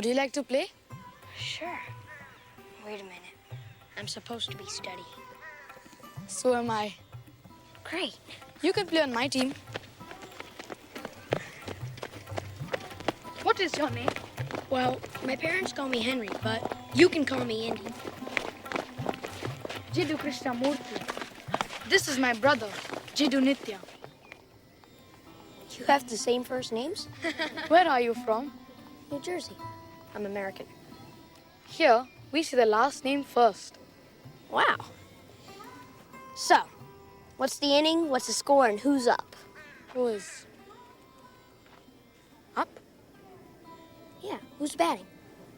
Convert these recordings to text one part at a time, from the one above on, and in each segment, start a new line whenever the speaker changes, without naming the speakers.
Would you like to play?
Sure. Wait a minute. I'm supposed to be studying.
So am I.
Great.
You can play on my team. What is your name?
Well, my parents call me Henry, but you can call me Indy.
Jiddu Krishnamurti. This is my brother, Jiddu Nitya.
You have the same first names?
Where are you from?
New Jersey. I'm American.
Here, we see the last name first.
Wow. So, what's the inning, what's the score, and who's up?
Who is up?
Yeah, who's batting?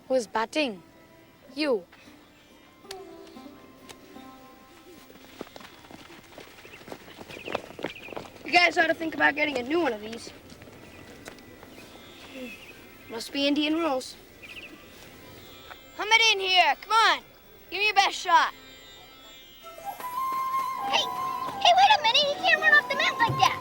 Who is batting? You.
You guys ought to think about getting a new one of these. Must be Indian rules. Hum it in here. Come on. Give me your best shot. Hey, wait a minute. He can't run off the mat like that.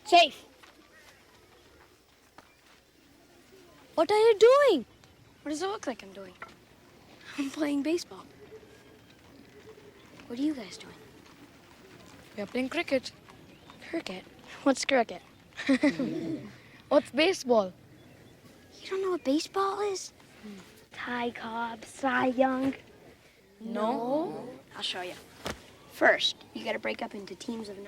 Safe.
What are you doing? What does it look like I'm doing?
I'm playing baseball. What are you guys doing?
We are playing cricket.
Cricket? What's cricket?
What's baseball?
You don't know what baseball is? Ty Cobb, Cy Young.
No.
I'll show you. First, you gotta break up into teams of 9.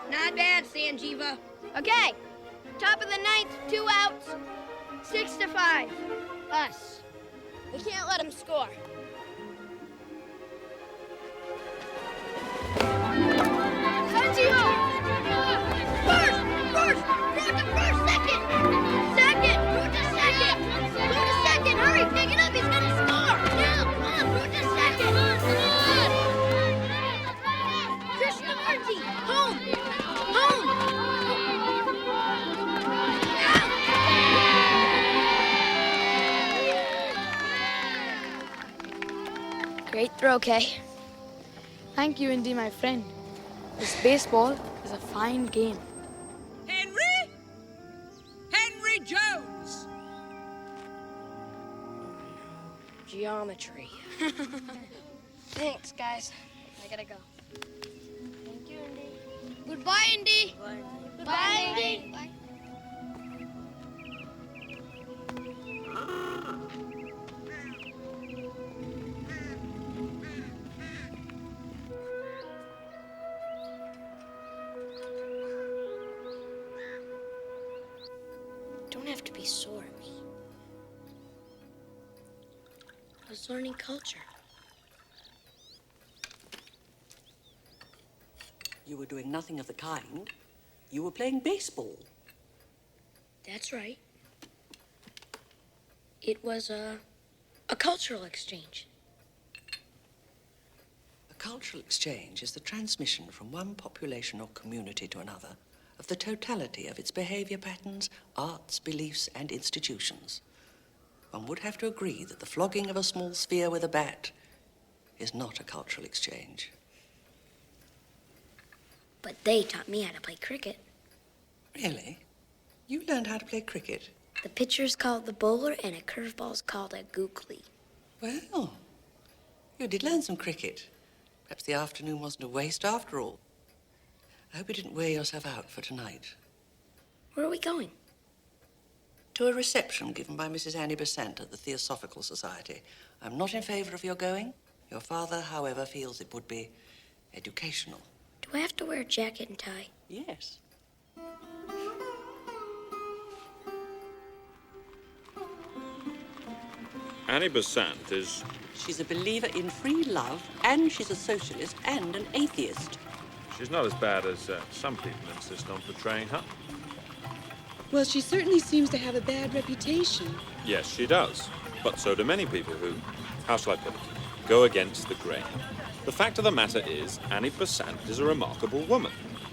Not bad, Sanjeeva. Okay, top of the 9th, 2 outs, 6-5. Us. We can't let them score. Sanjeeva! First! Throw to first, second! Throw to second! Hurry, pick it up, he's gonna score! Now, come on, throw to second! Krishnamurti, home! Great throw, Kay.
Thank you, Indy, my friend. This baseball is a fine game.
Henry Jones!
Geometry. Thanks, guys. I gotta go. Thank you, Indy. Goodbye, Indy. Bye, Indy. Bye. Don't have to be sore at me. I was learning culture.
You were doing nothing of the kind. You were playing baseball.
That's right. It was a cultural exchange.
A cultural exchange is the transmission from one population or community to another of the totality of its behavior patterns, arts, beliefs, and institutions. One would have to agree that the flogging of a small sphere with a bat is not a cultural exchange.
But they taught me how to play cricket.
Really? You learned how to play cricket?
The pitcher's called the bowler, and a curveball's called a googly.
Well, you did learn some cricket. Perhaps the afternoon wasn't a waste after all. I hope you didn't wear yourself out for tonight.
Where are we going?
To a reception given by Mrs. Annie Besant at the Theosophical Society. I'm not in favor of your going. Your father, however, feels it would be educational.
Do I have to wear a jacket and tie?
Yes.
Annie Besant is
She's a believer in free love, and she's a socialist and an atheist.
She's not as bad as some people insist on portraying her.
Well, she certainly seems to have a bad reputation.
Yes, she does. But so do many people who, how shall I put it, go against the grain. The fact of the matter is, Annie Besant is a remarkable woman.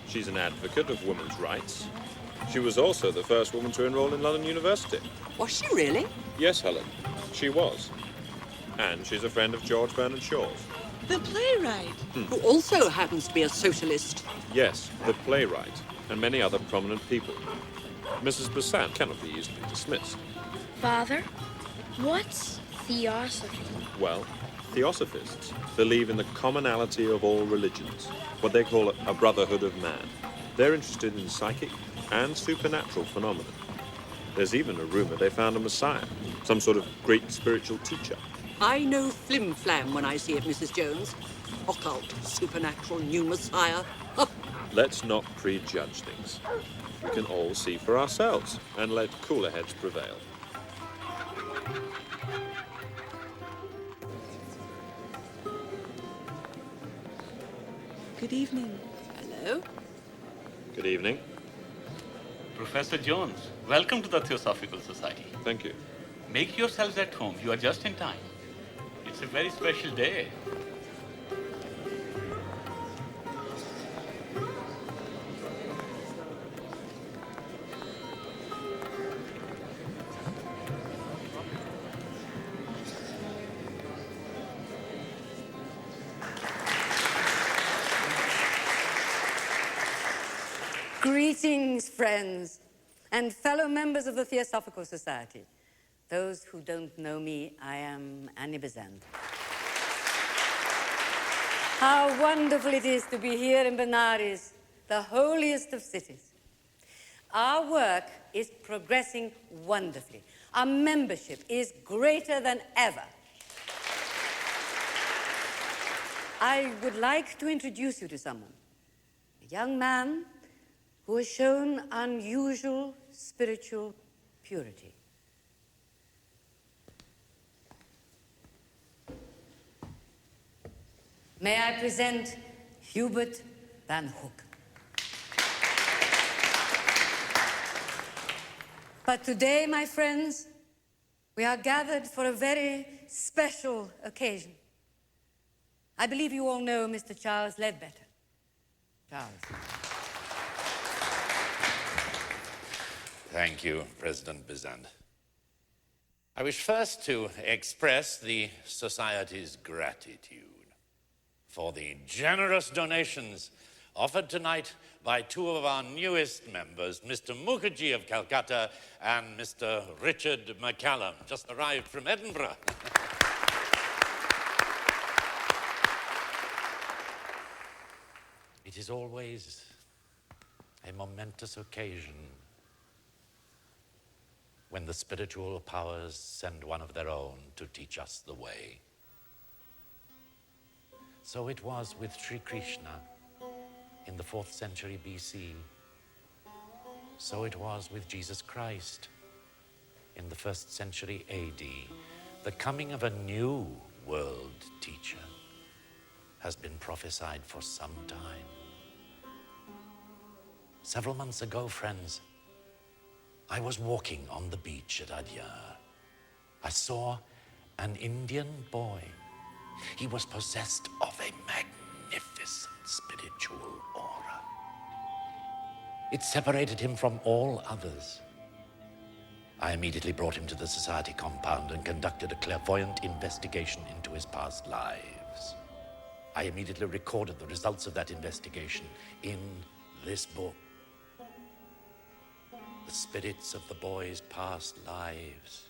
She's an advocate of women's rights. She was also the first woman to enroll in London University.
Was she really?
Yes, Helen, she was. And she's a friend of George Bernard Shaw's.
The playwright.
Who also happens to be a socialist.
Yes, the playwright, and many other prominent people. Mrs. Besant cannot be easily dismissed.
Father, what's theosophy?
Well, theosophists believe in the commonality of all religions, what they call a brotherhood of man. They're interested in psychic and supernatural phenomena. There's even a rumor they found a messiah, some sort of great spiritual teacher.
I know flim-flam when I see it, Mrs. Jones. Occult, supernatural, new messiah.
Let's not prejudge things. We can all see for ourselves and let cooler heads prevail.
Good evening.
Hello.
Good evening.
Professor Jones, welcome to the Theosophical Society.
Thank you.
Make yourselves at home. You are just in time. It's a very special day.
Greetings, friends, and fellow members of the Theosophical Society. Those who don't know me, I am Annie Besant. How wonderful it is to be here in Benares, the holiest of cities. Our work is progressing wonderfully. Our membership is greater than ever. I would like to introduce you to someone, a young man who has shown unusual spiritual purity. May I present Hubert Van Hook. But today, my friends, we are gathered for a very special occasion. I believe you all know Mr. Charles Ledbetter. Charles.
Thank you, President Besant. I wish first to express the Society's gratitude for the generous donations offered tonight by two of our newest members, Mr. Mukherjee of Calcutta and Mr. Richard McCallum, just arrived from Edinburgh. It is always a momentous occasion when the spiritual powers send one of their own to teach us the way. So it was with Sri Krishna in the 4th century BC. So it was with Jesus Christ in the 1st century AD. The coming of a new world teacher has been prophesied for some time. Several months ago, friends, I was walking on the beach at Adyar. I saw an Indian boy. He was possessed of a magnificent spiritual aura. It separated him from all others. I immediately brought him to the society compound and conducted a clairvoyant investigation into his past lives. I immediately recorded the results of that investigation in this book. The spirits of the boy's past lives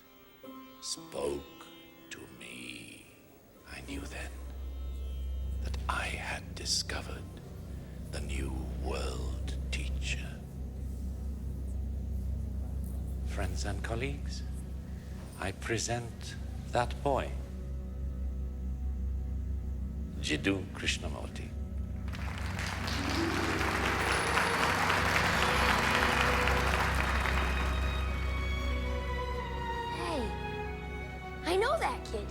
spoke to me. I knew then that I had discovered the new world teacher. Friends and colleagues, I present that boy, Jiddu Krishnamurti.
Hey, I know that kid.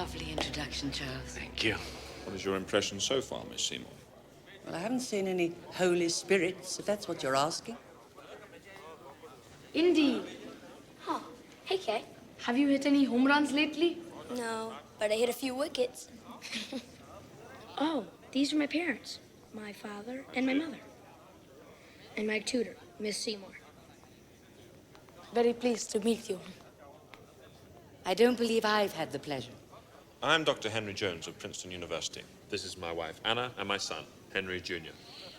lovely introduction, Charles.
Thank you.
What is your impression so far, Miss Seymour?
Well, I haven't seen any holy spirits, if that's what you're asking.
Indy,
Oh, hey, Kay.
have you hit any home runs lately?
No, but I hit a few wickets.
Oh, these are my parents, my father and my mother, and my tutor, Miss Seymour.
Very pleased to meet you.
I don't believe I've had the pleasure.
I'm Dr. Henry Jones of Princeton University. This is my wife, Anna, and my son, Henry Jr.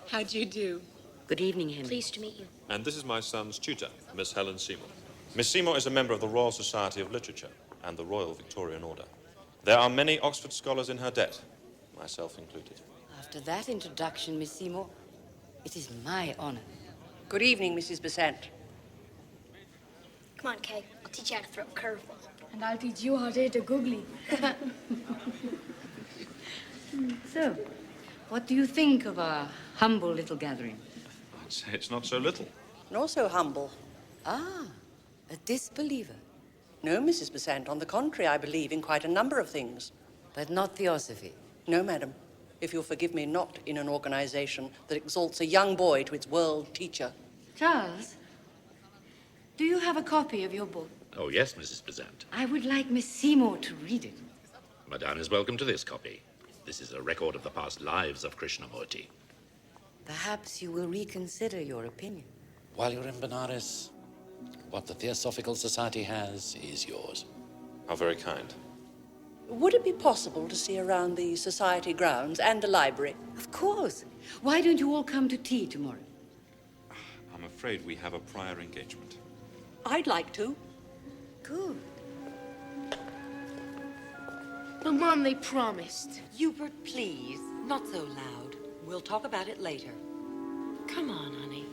How'd you do?
Good evening, Henry.
Pleased to meet you.
And this is my son's tutor, Miss Helen Seymour. Miss Seymour is a member of the Royal Society of Literature and the Royal Victorian Order. There are many Oxford scholars in her debt, myself included.
After that introduction, Miss Seymour, it is my honor.
Good evening, Mrs. Besant.
Come on, Kay. I'll teach you how to throw a curveball.
And I'll teach you how to hit a googly.
So, what do you think of our humble little gathering?
I'd say it's not so little.
And also humble.
Ah, a disbeliever,
No, Mrs. Besant, on the contrary, I believe in quite a number of things.
but not theosophy.
No, madam, if you'll forgive me, not in an organization that exalts a young boy to its world teacher.
Charles, do you have a copy of your book?
Oh, yes, Mrs. Besant.
I would like Miss Seymour to read it.
Madame is welcome to this copy. This is a record of the past lives of Krishnamurti.
Perhaps you will reconsider your opinion.
While you're in Benares, what the Theosophical Society has is yours.
How very kind.
Would it be possible to see around the society grounds and the library?
Of course. Why don't you all come to tea tomorrow?
I'm afraid we have a prior engagement.
I'd like to.
Good.
But Mom, they promised.
Hubert, please, not so loud. We'll talk about it later. Come on, honey.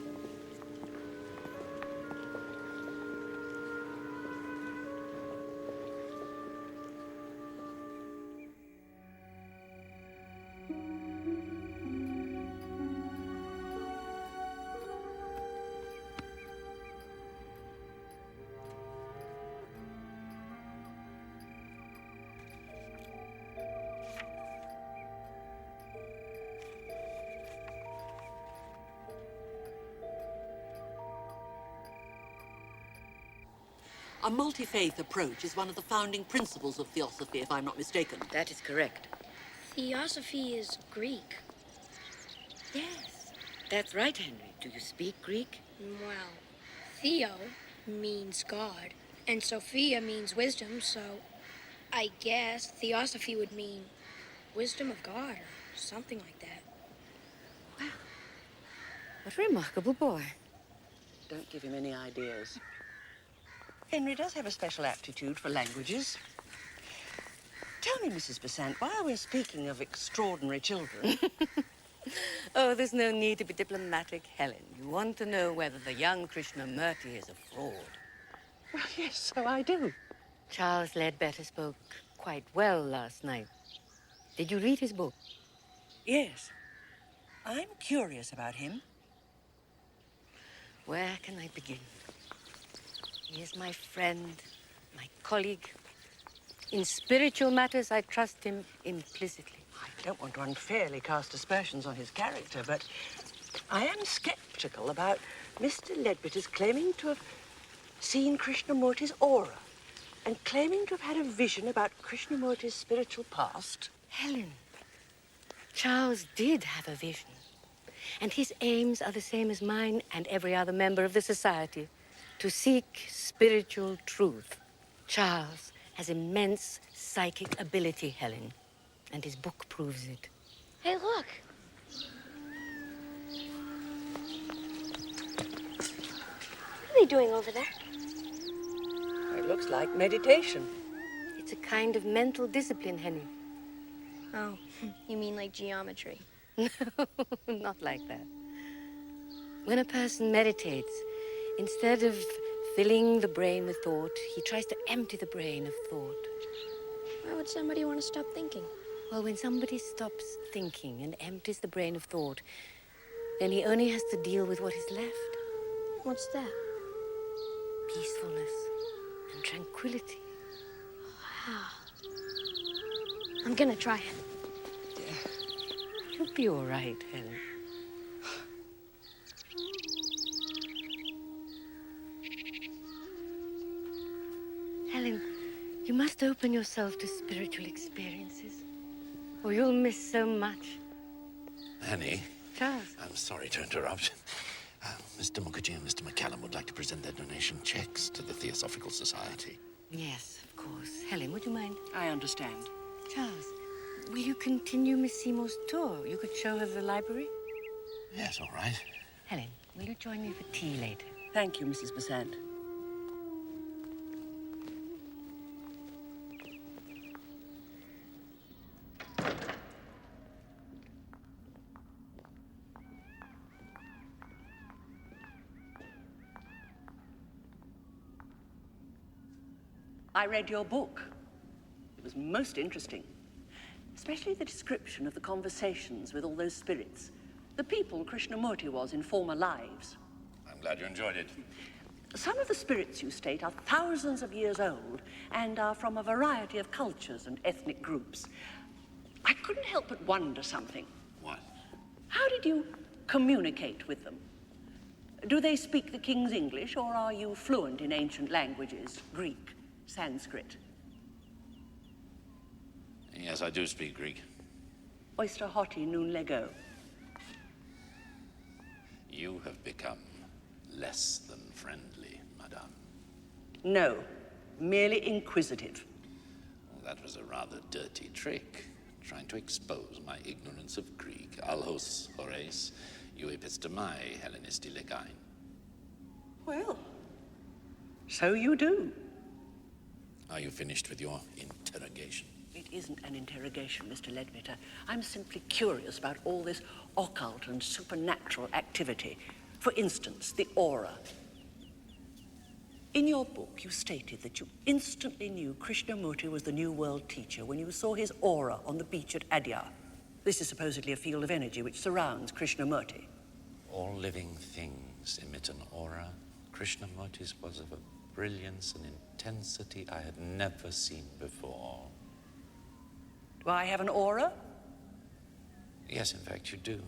A multi-faith approach is one of the founding principles of theosophy, if I'm not mistaken.
That is correct.
Theosophy is Greek.
Yes. That's right, Henry. Do you speak Greek?
Well, Theo means God, and Sophia means wisdom, so I guess Theosophy would mean wisdom of God or something like that.
What a remarkable boy.
Don't give him any ideas. Henry does have a special aptitude for languages. Tell me, Mrs. Besant, while we're speaking of extraordinary children...
Oh, there's no need to be diplomatic, Helen. You want to know whether the young Krishnamurti is a fraud.
Well, yes, so I do.
Charles Ledbetter spoke quite well last night. Did you read his book?
Yes. I'm curious about him.
Where can I begin? He is my friend, my colleague. In spiritual matters, I trust him implicitly.
I don't want to unfairly cast aspersions on his character, but I am skeptical about Mr. Ledbetter's claiming to have seen Krishnamurti's aura and claiming to have had a vision about Krishnamurti's spiritual past.
Helen, Charles did have a vision, and his aims are the same as mine and every other member of the society, to seek spiritual truth. Charles has immense psychic ability, Helen, and his book proves it.
Hey, look.
What are they doing over there?
It looks like meditation.
It's a kind of mental discipline, Henry.
Oh, you mean like geometry?
No, not like that. When a person meditates, instead of filling the brain with thought, he tries to empty the brain of thought.
Why would somebody want to stop thinking?
Well, when somebody stops thinking and empties the brain of thought, then he only has to deal with what is left.
What's that?
Peacefulness and tranquility.
Wow. I'm gonna try it.
You'll be all right, Helen. Helen, you must open yourself to spiritual experiences, or you'll miss so much.
Annie?
Charles?
I'm sorry to interrupt. Mr. Mukherjee and Mr. McCallum would like to present their donation checks to the Theosophical Society.
Yes, of course. Helen, would you mind?
I understand.
Charles, will you continue Miss Seymour's tour? You could show her the library.
Yes, all right.
Helen, will you join me for tea later?
Thank you, Mrs. Besant. I read your book. It was most interesting, especially the description of the conversations with all those spirits, the people Krishnamurti was in former lives.
I'm glad you enjoyed it.
Some of the spirits, you state, are thousands of years old and are from a variety of cultures and ethnic groups. I couldn't help but wonder something.
What?
How did you communicate with them? Do they speak the king's English, or are you fluent in ancient languages, Greek, Sanskrit?
Yes, I do speak Greek.
Oyster hoti nun lego.
You have become less than friendly, madame.
No, merely inquisitive.
Well, that was a rather dirty trick, trying to expose my ignorance of Greek. Alhos, hores, eu epistemai, Hellenisti legain.
Well, so you do.
Are you finished with your interrogation?
It isn't an interrogation, Mr. Ledbetter. I'm simply curious about all this occult and supernatural activity. For instance, the aura. In your book, you stated that you instantly knew Krishnamurti was the New World teacher when you saw his aura on the beach at Adyar. This is supposedly a field of energy which surrounds Krishnamurti.
All living things emit an aura. Krishnamurti's was of a brilliance and intensity I had never seen before.
Do I have an aura?
Yes, in fact, you do.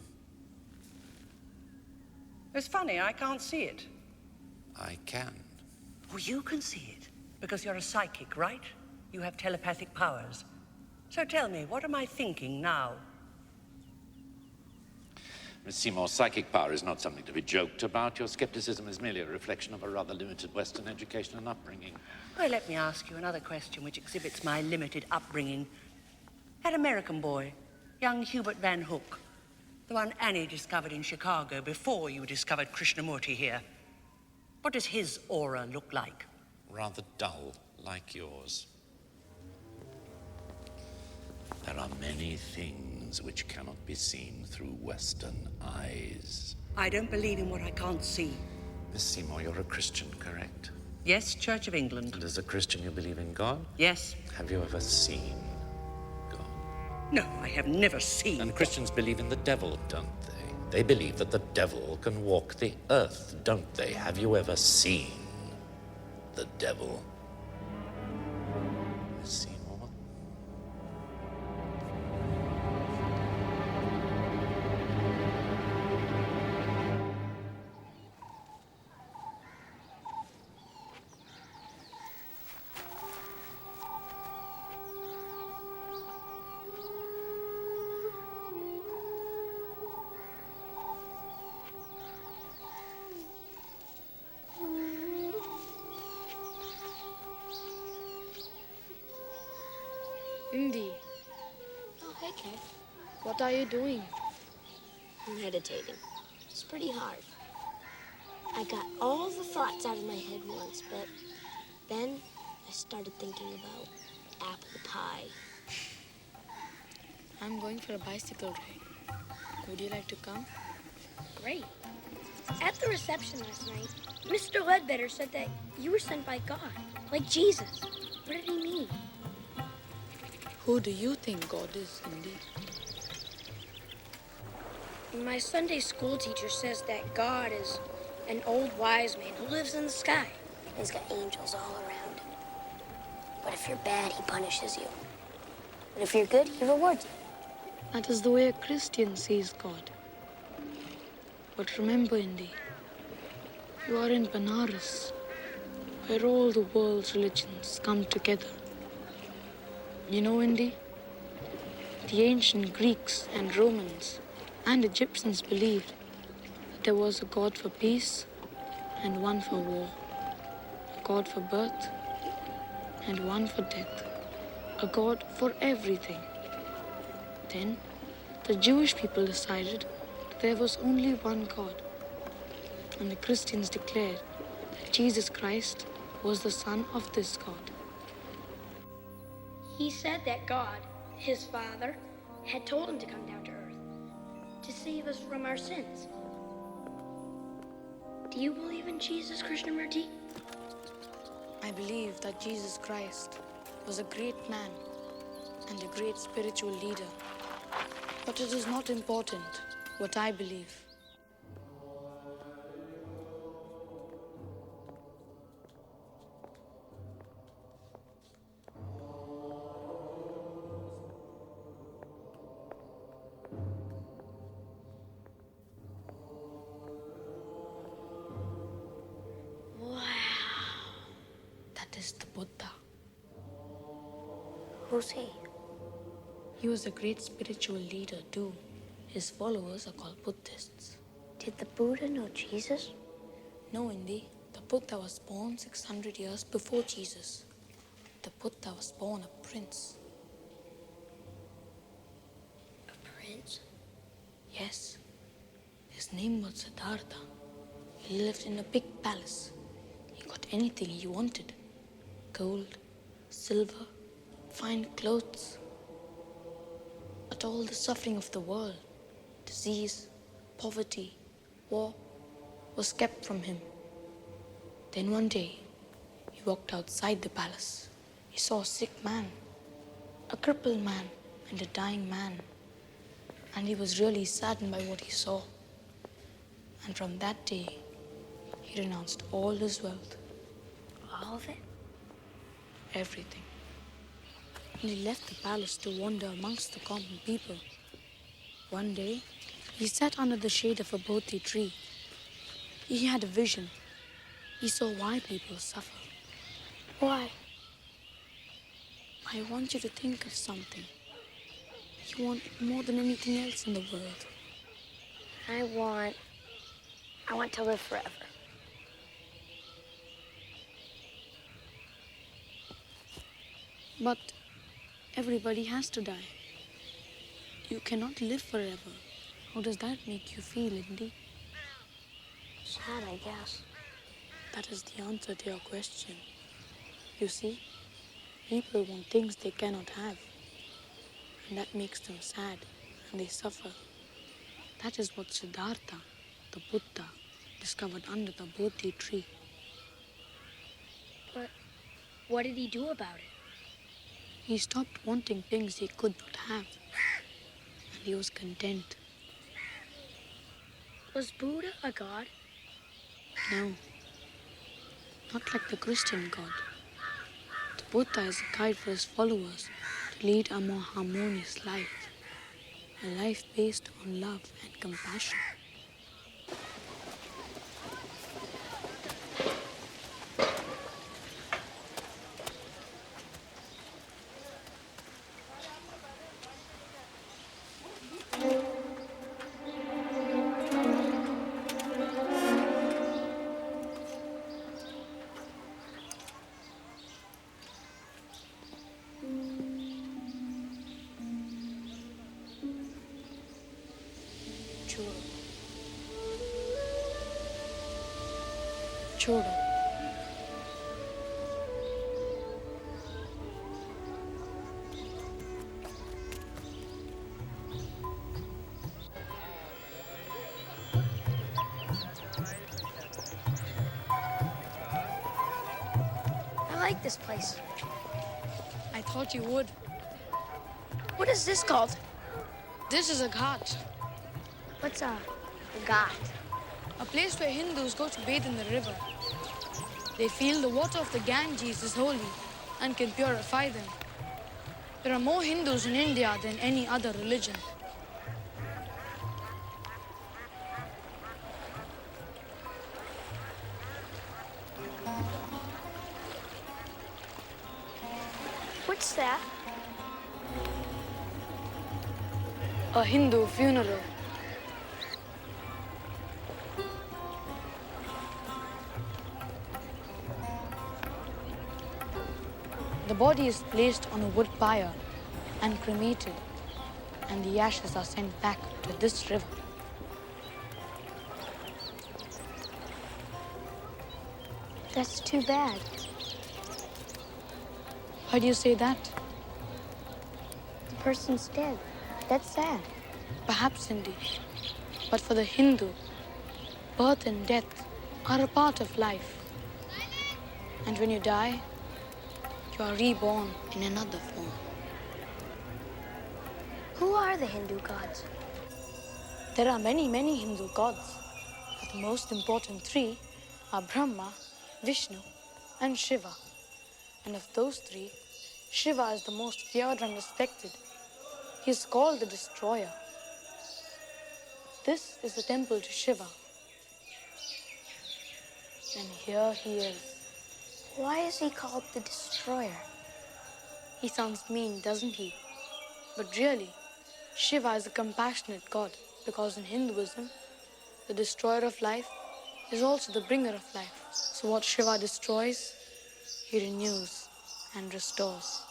It's funny, I can't see it.
I can.
Oh, you can see it, because you're a psychic, right? You have telepathic powers. So tell me, what am I thinking now?
Miss Seymour's psychic power is not something to be joked about. Your skepticism is merely a reflection of a rather limited Western education and upbringing.
Well, let me ask you another question which exhibits my limited upbringing. That American boy, young Hubert Van Hook, the one Annie discovered in Chicago before you discovered Krishnamurti here. What does his aura look like?
Rather dull, like yours. There are many things which cannot be seen through Western eyes.
I don't believe in what I can't see.
Miss Seymour, you're a Christian, correct?
Yes, Church of England.
And as a Christian, you believe in God?
Yes.
Have you ever seen God?
No, I have never seen.
And Christians believe in the devil, don't they? They believe that the devil can walk the earth, don't they? Have you ever seen the devil? Miss Seymour?
Indy,
Oh, hey, Kay.
what are you doing?
Meditating. It's pretty hard. I got all the thoughts out of my head once, but then I started thinking about apple pie.
I'm going for a bicycle ride. Would you like to come?
Great. At the reception last night, Mr. Ledbetter said that you were sent by God, like Jesus. What did he mean?
Who do you think God is, Indy?
My Sunday school teacher says that God is an old wise man who lives in the sky. He's got angels all around him. But if you're bad, he punishes you. And if you're good, he rewards you.
That is the way a Christian sees God. But remember, Indy, you are in Benares, where all the world's religions come together. You know, Indy, the ancient Greeks and Romans and Egyptians believed that there was a God for peace and one for war, a God for birth and one for death, a God for everything. Then, the Jewish people decided that there was only one God, and the Christians declared that Jesus Christ was the Son of this God.
He said that God, his Father, had told him to come down to earth to save us from our sins. Do you believe in Jesus, Krishnamurti?
I believe that Jesus Christ was a great man and a great spiritual leader. But it is not important what I believe. That is the Buddha.
Who's he?
He was a great spiritual leader too. His followers are called Buddhists.
Did the Buddha know Jesus?
No, Indy. The Buddha was born 600 years before Jesus. The Buddha was born a prince.
A prince?
Yes. His name was Siddhartha. He lived in a big palace. He got anything he wanted. Gold, silver, fine clothes. But all the suffering of the world, disease, poverty, war, was kept from him. Then one day, he walked outside the palace. He saw a sick man, a crippled man, and a dying man. And he was really saddened by what he saw. And from that day, he renounced all his wealth.
All of it?
Everything. He left the palace to wander amongst the common people. One day, he sat under the shade of a bodhi tree. He had a vision. He saw why people suffer.
Why?
I want you to think of something you want more than anything else in the world.
I want to live forever.
But everybody has to die. You cannot live forever. How does that make you feel, Indy?
Sad, I guess.
That is the answer to your question. You see, people want things they cannot have. And that makes them sad, and they suffer. That is what Siddhartha, the Buddha, discovered under the Bodhi tree.
But what did he do about it?
He stopped wanting things he could not have, and he was content.
Was Buddha a god?
No, not like the Christian God. The Buddha is a guide for his followers to lead a more harmonious life, a life based on love and compassion. Chodo.
I like this place.
I thought you would.
What is this called?
This is a ghat,
What's a ghat?
a place where Hindus go to bathe in the river. They feel the water of the Ganges is holy and can purify them. There are more Hindus in India than any other religion.
What's that?
A Hindu funeral. The body is placed on a wood pyre and cremated, and the ashes are sent back to this river.
That's too bad.
Why do you say that?
The person's dead. That's sad.
Perhaps indeed. But for the Hindu, birth and death are a part of life. And when you die, you are reborn in another form.
Who are the Hindu gods?
There are many, many Hindu gods, but the most important three are Brahma, Vishnu, and Shiva. And of those three, Shiva is the most feared and respected. He is called the Destroyer. This is the temple to Shiva. And here he is.
Why is he called the Destroyer?
He sounds mean, doesn't he? But really, Shiva is a compassionate god because in Hinduism, the destroyer of life is also the bringer of life. So what Shiva destroys, he renews and restores.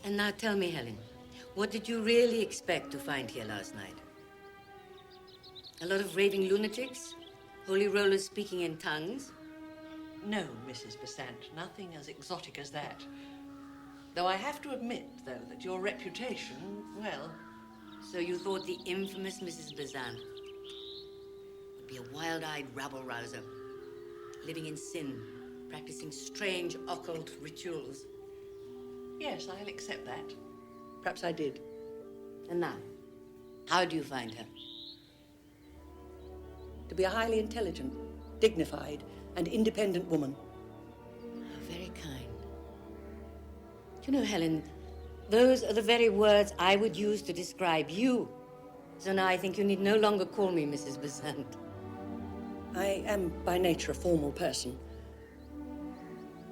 And now tell me, Helen, what did you really expect to find here last night? A lot of raving lunatics? Holy rollers speaking in tongues?
No, Mrs. Besant, nothing as exotic as that. Though I have to admit, though, that your reputation, well...
So you thought the infamous Mrs. Besant would be a wild-eyed rabble-rouser, living in sin, practicing strange occult rituals?
Yes, I'll accept that. Perhaps I did.
And now, how do you find her?
To be a highly intelligent, dignified, and independent woman.
Very kind. You know, Helen, those are the very words I would use to describe you. So now I think you need no longer call me Mrs. Besant.
I am by nature a formal person.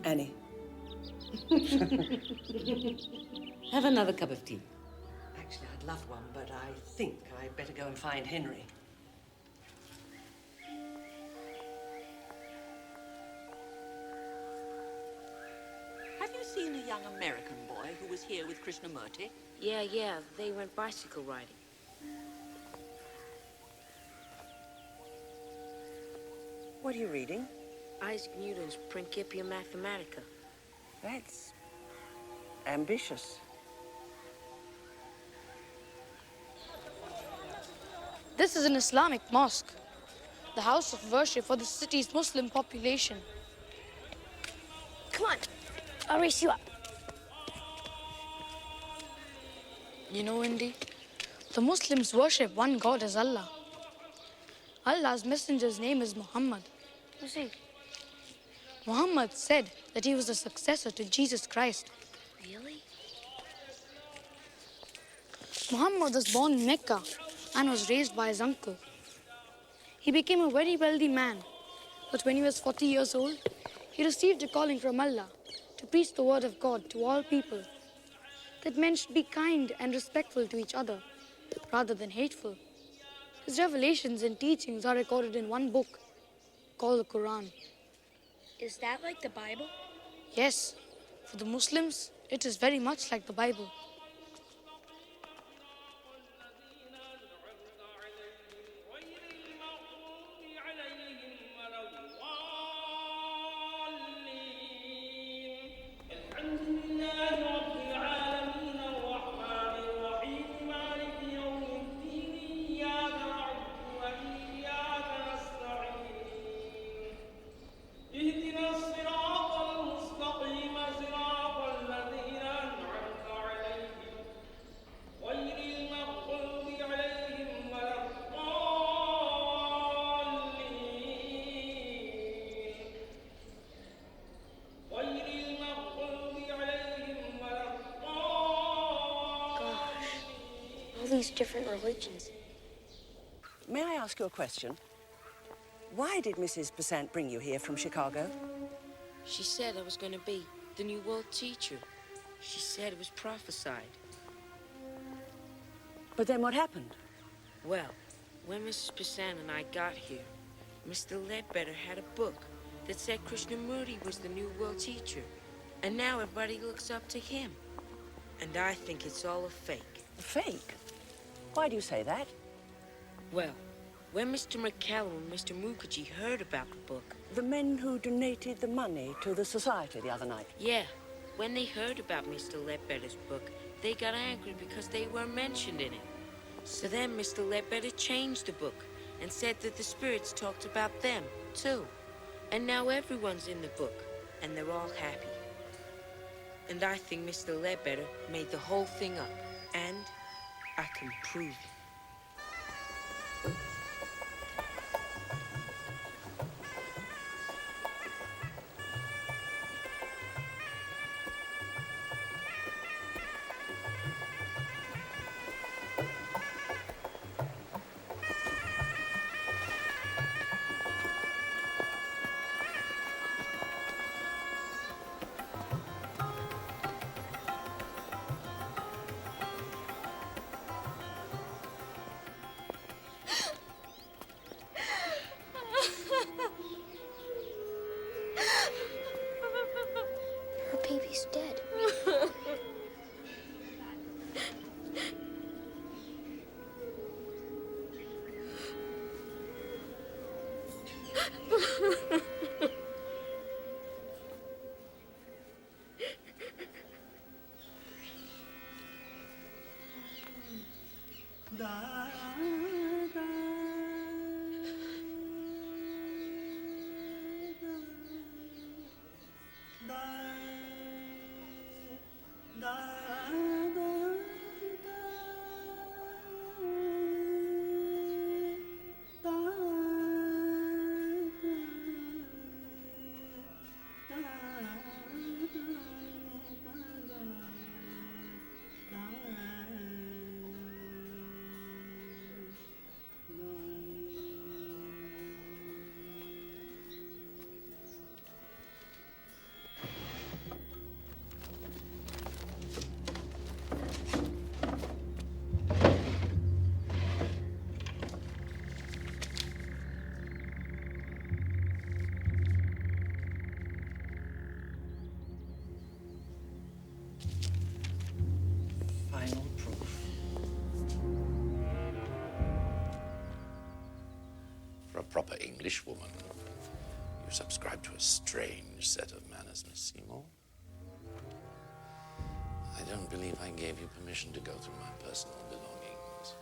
Annie.
Have another cup of tea.
Actually, I'd love one, but I think I'd better go and find Henry. Have you seen a young American boy who was here with Krishnamurti?
Yeah, they went bicycle riding.
What are you reading?
Isaac Newton's Principia Mathematica.
That's ambitious.
This is an Islamic mosque, the house of worship for the city's Muslim population.
Come on, I'll race you up.
You know, Indy, the Muslims worship one God as Allah. Allah's messenger's name is Muhammad.
Who's he?
Muhammad said that he was the successor to Jesus Christ.
Really?
Muhammad was born in Mecca and was raised by his uncle. He became a very wealthy man, but when he was 40 years old, he received a calling from Allah to preach the word of God to all people, that men should be kind and respectful to each other, rather than hateful. His revelations and teachings are recorded in one book, called the Quran.
Is that like the Bible?
Yes, for the Muslims, it is very much like the Bible.
اهدنا الصراط المستقيم صراط
these different religions.
May I ask you a question? Why did Mrs. Besant bring you here from Chicago?
She said I was going to be the new world teacher. She said it was prophesied.
But then what happened?
Well, when Mrs. Besant and I got here, Mr. Ledbetter had a book that said Krishnamurti was the new world teacher. And now everybody looks up to him. And I think it's all a fake.
A fake? Why do you say that?
Well, when Mr. McCallum and Mr. Mukherjee heard about the book...
The men who donated the money to the society the other night?
Yeah. When they heard about Mr. Ledbetter's book, they got angry because they weren't mentioned in it. So then Mr. Ledbetter changed the book and said that the spirits talked about them, too. And now everyone's in the book, and they're all happy. And I think Mr. Ledbetter made the whole thing up, and I can prove it.
Her baby's dead.
Final proof.
For a proper English woman, you subscribe to a strange set of manners, Miss Seymour. I don't believe I gave you permission to go through my personal belongings.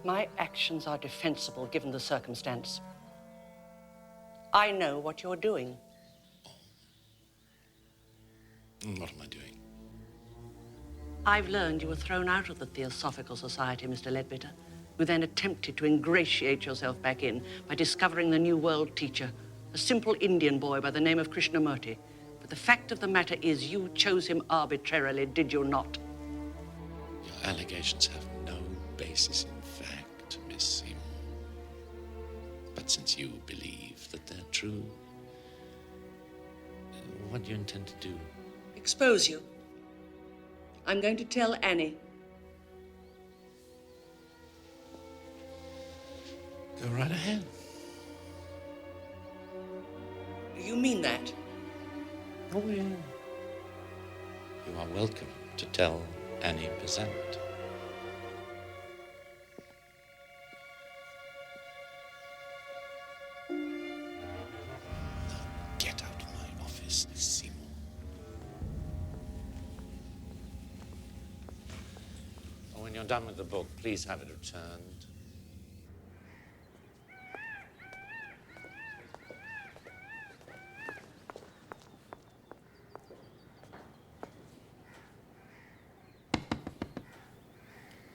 My actions are defensible given the circumstance. I know what you're doing.
And what am I doing?
I've learned you were thrown out of the Theosophical Society, Mr. Ledbetter. You then attempted to ingratiate yourself back in by discovering the New World teacher, a simple Indian boy by the name of Krishnamurti. But the fact of the matter is you chose him arbitrarily, did you not?
Your allegations have no basis in fact, Miss Seymour. But since you believe that they're true, what do you intend to do?
Expose you. I'm going to tell Annie.
Go right ahead.
Do you mean that?
Oh, yeah. You are welcome to tell Annie Besant. Now get out of my office, Seymour. When you're done with the book, please have it returned.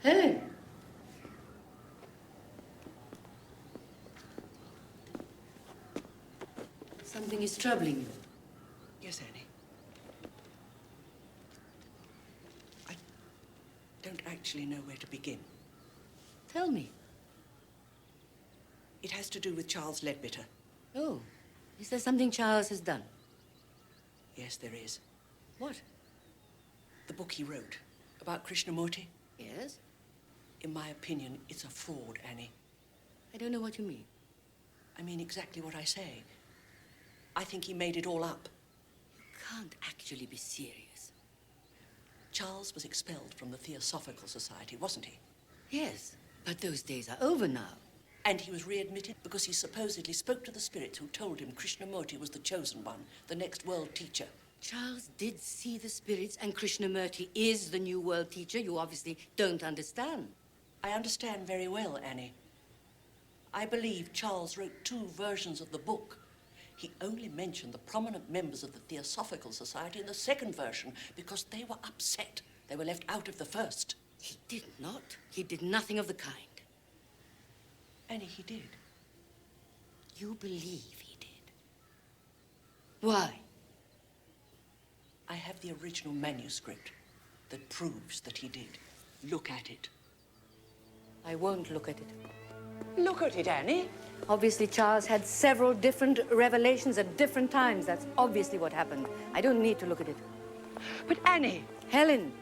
Helen.
Something is troubling you.
Yes, Annie. I don't actually know where to begin.
Tell me.
It has to do with Charles Ledbetter.
Oh, is there something Charles has done?
Yes, there is.
What?
The book he wrote about Krishnamurti.
Yes?
In my opinion, it's a fraud, Annie.
I don't know what you mean.
I mean exactly what I say. I think he made it all up.
You can't actually be serious.
Charles was expelled from the Theosophical Society, wasn't he?
Yes, but those days are over now.
And he was readmitted because he supposedly spoke to the spirits who told him Krishnamurti was the chosen one, the next world teacher.
Charles did see the spirits, and Krishnamurti is the new world teacher. You obviously don't understand.
I understand very well, Annie. I believe Charles wrote 2 versions of the book. He only mentioned the prominent members of the Theosophical Society in the second version because they were upset. They were left out of the first.
He did not. He did nothing of the kind.
Annie, he did.
You believe he did? Why?
I have the original manuscript that proves that he did. Look at it.
I won't look at it.
Look at it, Annie.
Obviously, Charles had several different revelations at different times. That's obviously what happened. I don't need to look at it.
But Annie...
Helen,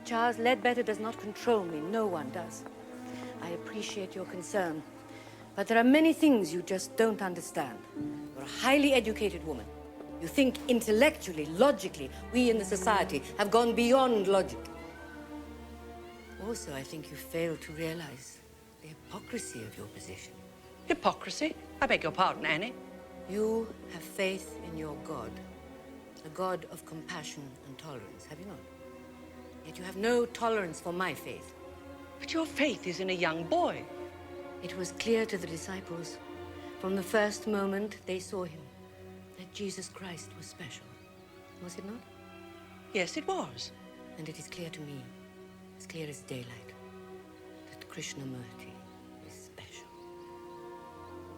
Charles Ledbetter does not control me. No one does. I appreciate your concern. But there are many things you just don't understand. You're a highly educated woman. You think intellectually, logically. We in the society have gone beyond logic. Also, I think you fail to realize the hypocrisy of your position.
Hypocrisy? I beg your pardon, Annie.
You have faith in your God, a God of compassion and tolerance, have you not? Yet you have no tolerance for my faith.
But your faith is in a young boy.
It was clear to the disciples from the first moment they saw him that Jesus Christ was special. Was it not?
Yes, it was.
And it is clear to me, as clear as daylight, that Krishnamurti is special.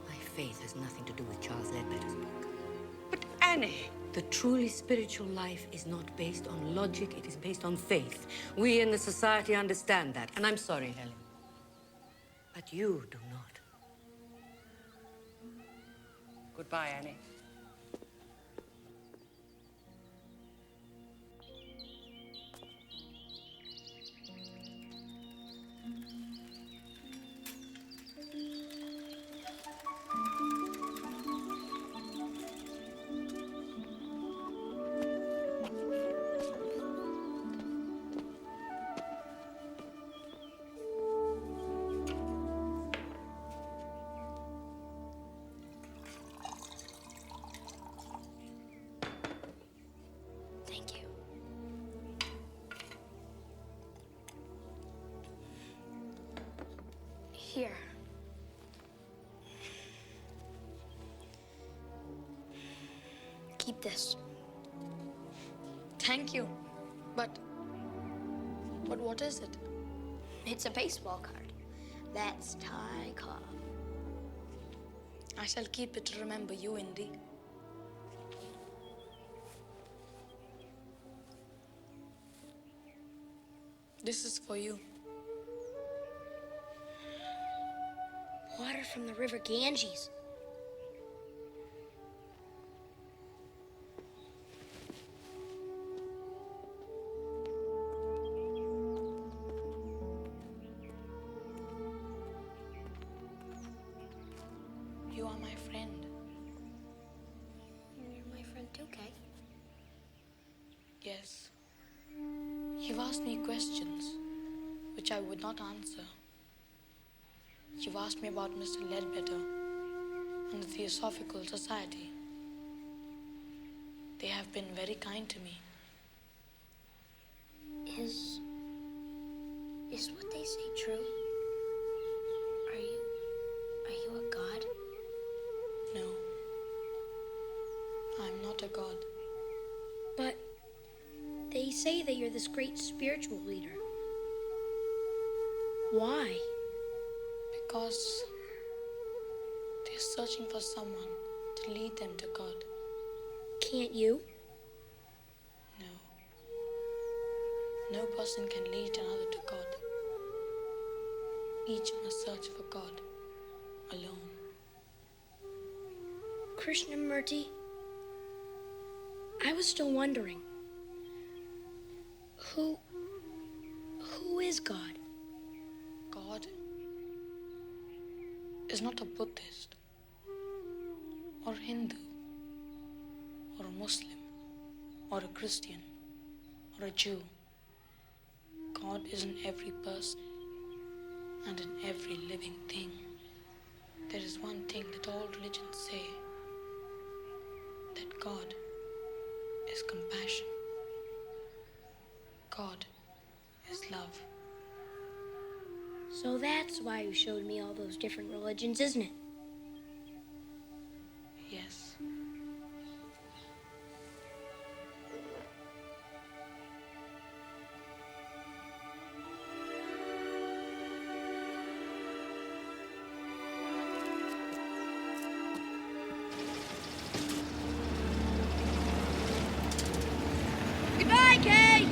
My faith has nothing to do with Charles Ledbetter's book.
But Annie...
The truly spiritual life is not based on logic, it is based on faith. We in the society understand that, and I'm sorry, Helen. But you do not.
Goodbye, Annie.
Thank you. Here. Keep this.
Thank you. But what is it?
It's a baseball card. That's Ty Cobb.
I shall keep it to remember you, Indy. This is for you.
Water from the river Ganges.
You are my friend.
You're my friend too, Kay.
Yes. You've asked me questions which I would not answer. You've asked me about Mr. Ledbetter and the Theosophical Society. They have been very kind to me.
Is what they say true? Are you a god?
No. I'm not a god.
But they say that you're this great spiritual leader. Why?
Because they're searching for someone to lead them to God.
Can't you?
No. No person can lead another to God. Each must search for God alone.
Krishnamurti, I was still wondering, who is God?
God is not a Buddhist or Hindu or a Muslim or a Christian or a Jew. God is in every person and in every living thing. There is one thing that all religions say, that God is compassion. God is love.
So that's why you showed me all those different religions, isn't it?
Yes.
Goodbye, Kate!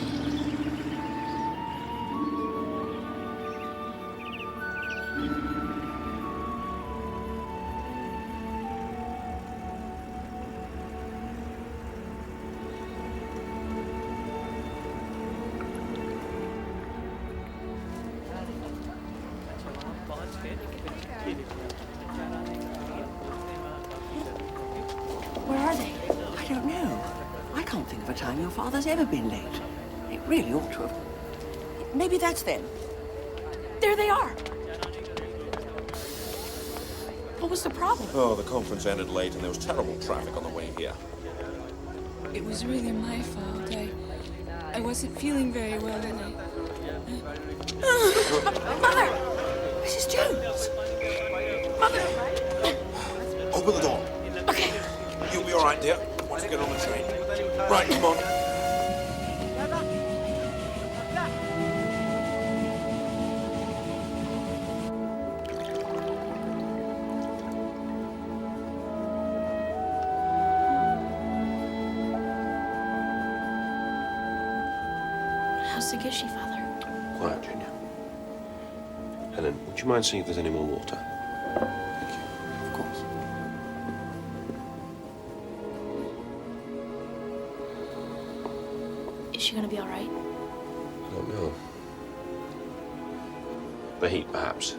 Where are they? I don't know. I can't think of a time your father's ever been late. It really ought to have. Maybe that's them. There they are. What was the problem?
Oh, the conference ended late and there was terrible traffic on the way here.
It was really my fault. I wasn't feeling very well, and
Mother! Mrs. Jones! Mother!
Open the door.
Okay.
You'll be all right, dear. Once you get on the train. Right, come on.
How sick is she, Father?
Quiet, Junior. Helen, would you mind seeing if there's any more water?
Of course.
Is she gonna be all right?
I don't know. The heat, perhaps.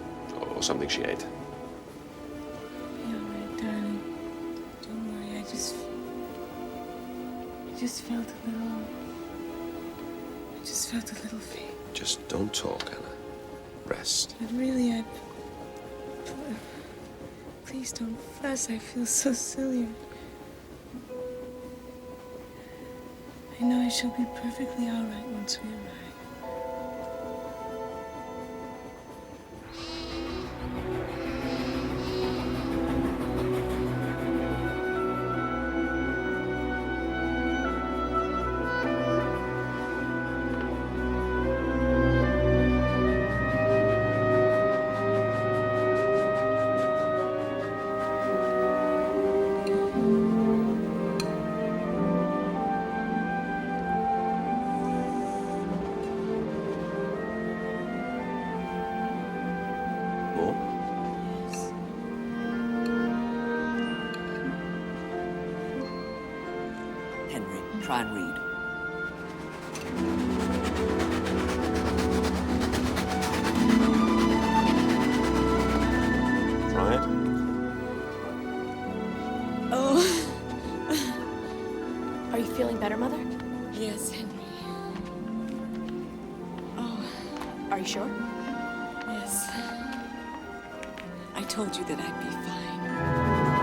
Or something she ate.
be all right, darling. Don't worry. I just felt a little faint.
Just don't talk, Anna. Rest.
But really, please don't fuss. I feel so silly. I know I shall be perfectly all right once we arrive.
More?
Henry, try and read.
Try it.
Oh.
Are you feeling better, Mother?
Yes, Henry. Oh,
Are you sure?
yes. I told you that I'd be fine.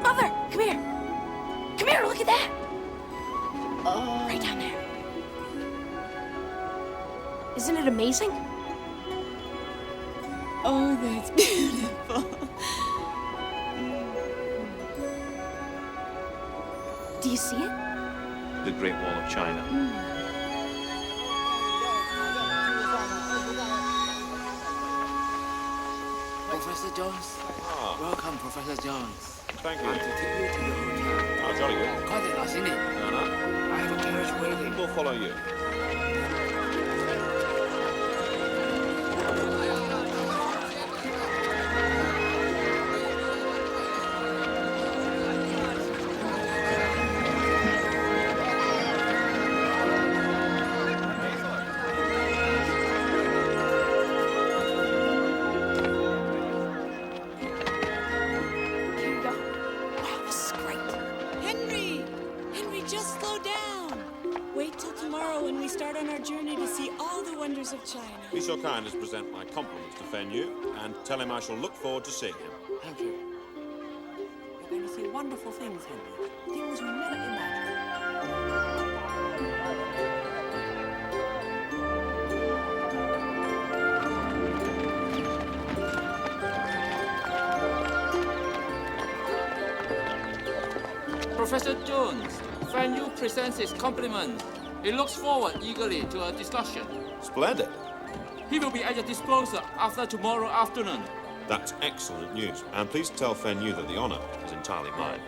Mother, come here. Come here, look at that. Right down there. Isn't it amazing?
Oh, that's beautiful.
Do you see it?
The Great Wall of China.
Professor Jones. Welcome, Professor Jones.
Thank you.
To take you to your hotel.
Oh, jolly good.
快点啦，行李。
Anna,
I have a carriage waiting.
we'll follow you.
Of China.
Be so kind as to present my compliments to Fen Yu and tell him I shall look forward to seeing him.
Thank you. You're going to see wonderful things, Henry. Things you never imagined.
Professor Jones, Fan Yu presents his compliments. He looks forward eagerly to a discussion.
Splendid.
He will be at your disposal after tomorrow afternoon.
That's excellent news. And please tell Fen Yu that the honor is entirely mine.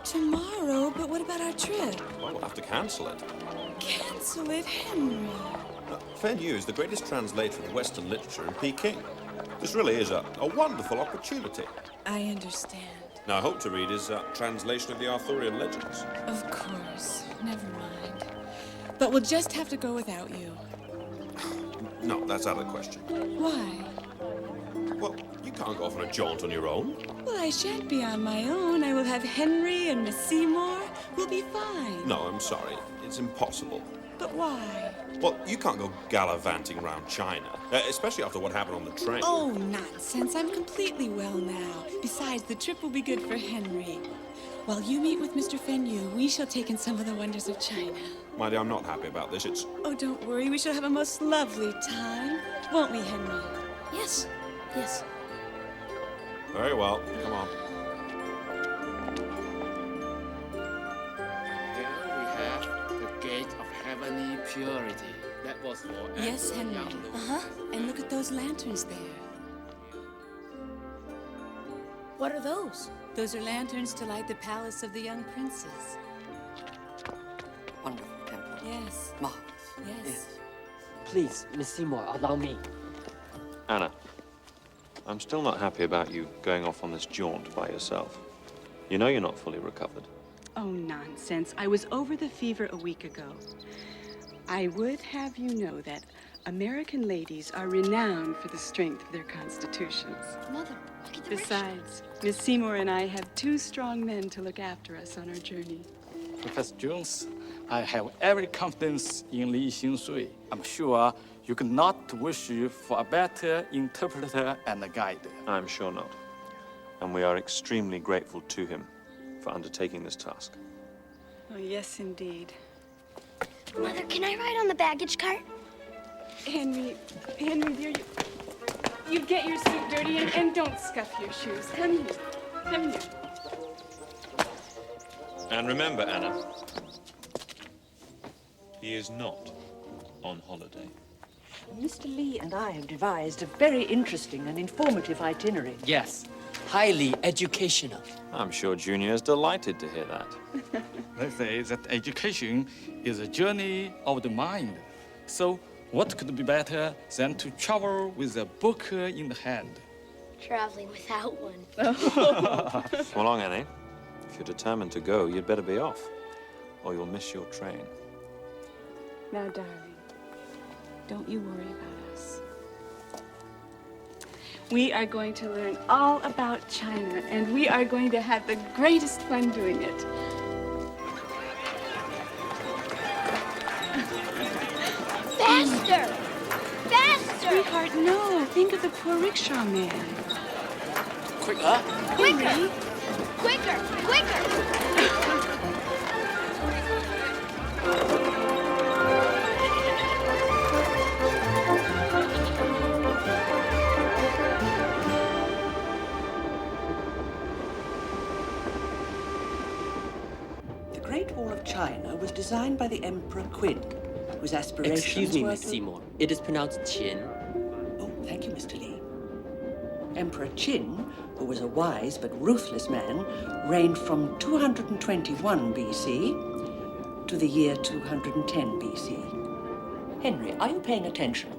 Tomorrow? But what about our trip?
Well, we'll have to cancel it.
Cancel it, Henry.
Fen Yu is the greatest translator of Western literature in Peking. This really is a wonderful opportunity.
I understand.
Now, I hope to read his translation of the Arthurian legends.
Of course. Never mind. But we'll just have to go without you.
No, that's out of the question.
Why?
Well, you can't go off on a jaunt on your own.
Well, I shan't be on my own. I will have Henry and Miss Seymour. We'll be fine.
No, I'm sorry. It's impossible.
But why?
Well, you can't go gallivanting around China, especially after what happened on the train.
Oh, nonsense. I'm completely well now. Besides, the trip will be good for Henry. While you meet with Mr. Fen Yu, we shall take in some of the wonders of China.
My dear, I'm not happy about this. It's...
Oh, don't worry. We shall have a most lovely time. Won't we, Henry?
Yes. Yes.
Very well. Come on.
Here we have the gate of heavenly purity. That was for
Yes,
every
Henry.
young lord.
Uh-huh. And look at those lanterns there.
What are those?
Those are lanterns to light the palace of the young princes.
Wonderful temple.
Yes.
Marvelous.
Yes.
Please, Miss Seymour, allow me.
Anna, I'm still not happy about you going off on this jaunt by yourself. You know you're not fully recovered.
Oh, nonsense. I was over the fever a week ago. I would have you know that American ladies are renowned for the strength of their constitutions.
Mother, look at the
Besides, Miss Seymour and I have 2 strong men to look after us on our journey.
Professor Jones, I have every confidence in Li Xingsui. I'm sure you could not wish for a better interpreter and a guide.
I'm sure not. And we are extremely grateful to him for undertaking this task.
Oh, yes, indeed.
Mother, can I ride on the baggage cart?
Henry, dear, you get your suit dirty and don't scuff your shoes. Come here. Come here.
And remember, Anna, he is not on holiday.
Mr. Lee and I have devised a very interesting and informative itinerary.
Yes, highly educational.
I'm sure Junior is delighted to hear that.
They say that education is a journey of the mind. So what could be better than to travel with a book in the hand?
Traveling without one.
Come along, Annie. If you're determined to go, you'd better be off, or you'll miss your train.
Now, darling, don't you worry about us. We are going to learn all about China, and we are going to have the greatest fun doing it.
Faster! Faster!
Sweetheart, no. Think of the poor rickshaw man.
Quicker!
Quicker! Quicker! Quicker!
The Great Wall of China was designed by the Emperor Qin, whose aspirations
Excuse me,
were
Miss
to...
Seymour. It is pronounced Qin.
Oh, thank you, Mr. Lee. Emperor Qin, who was a wise but ruthless man, reigned from 221 BC to the year 210 BC. Henry, are you paying attention?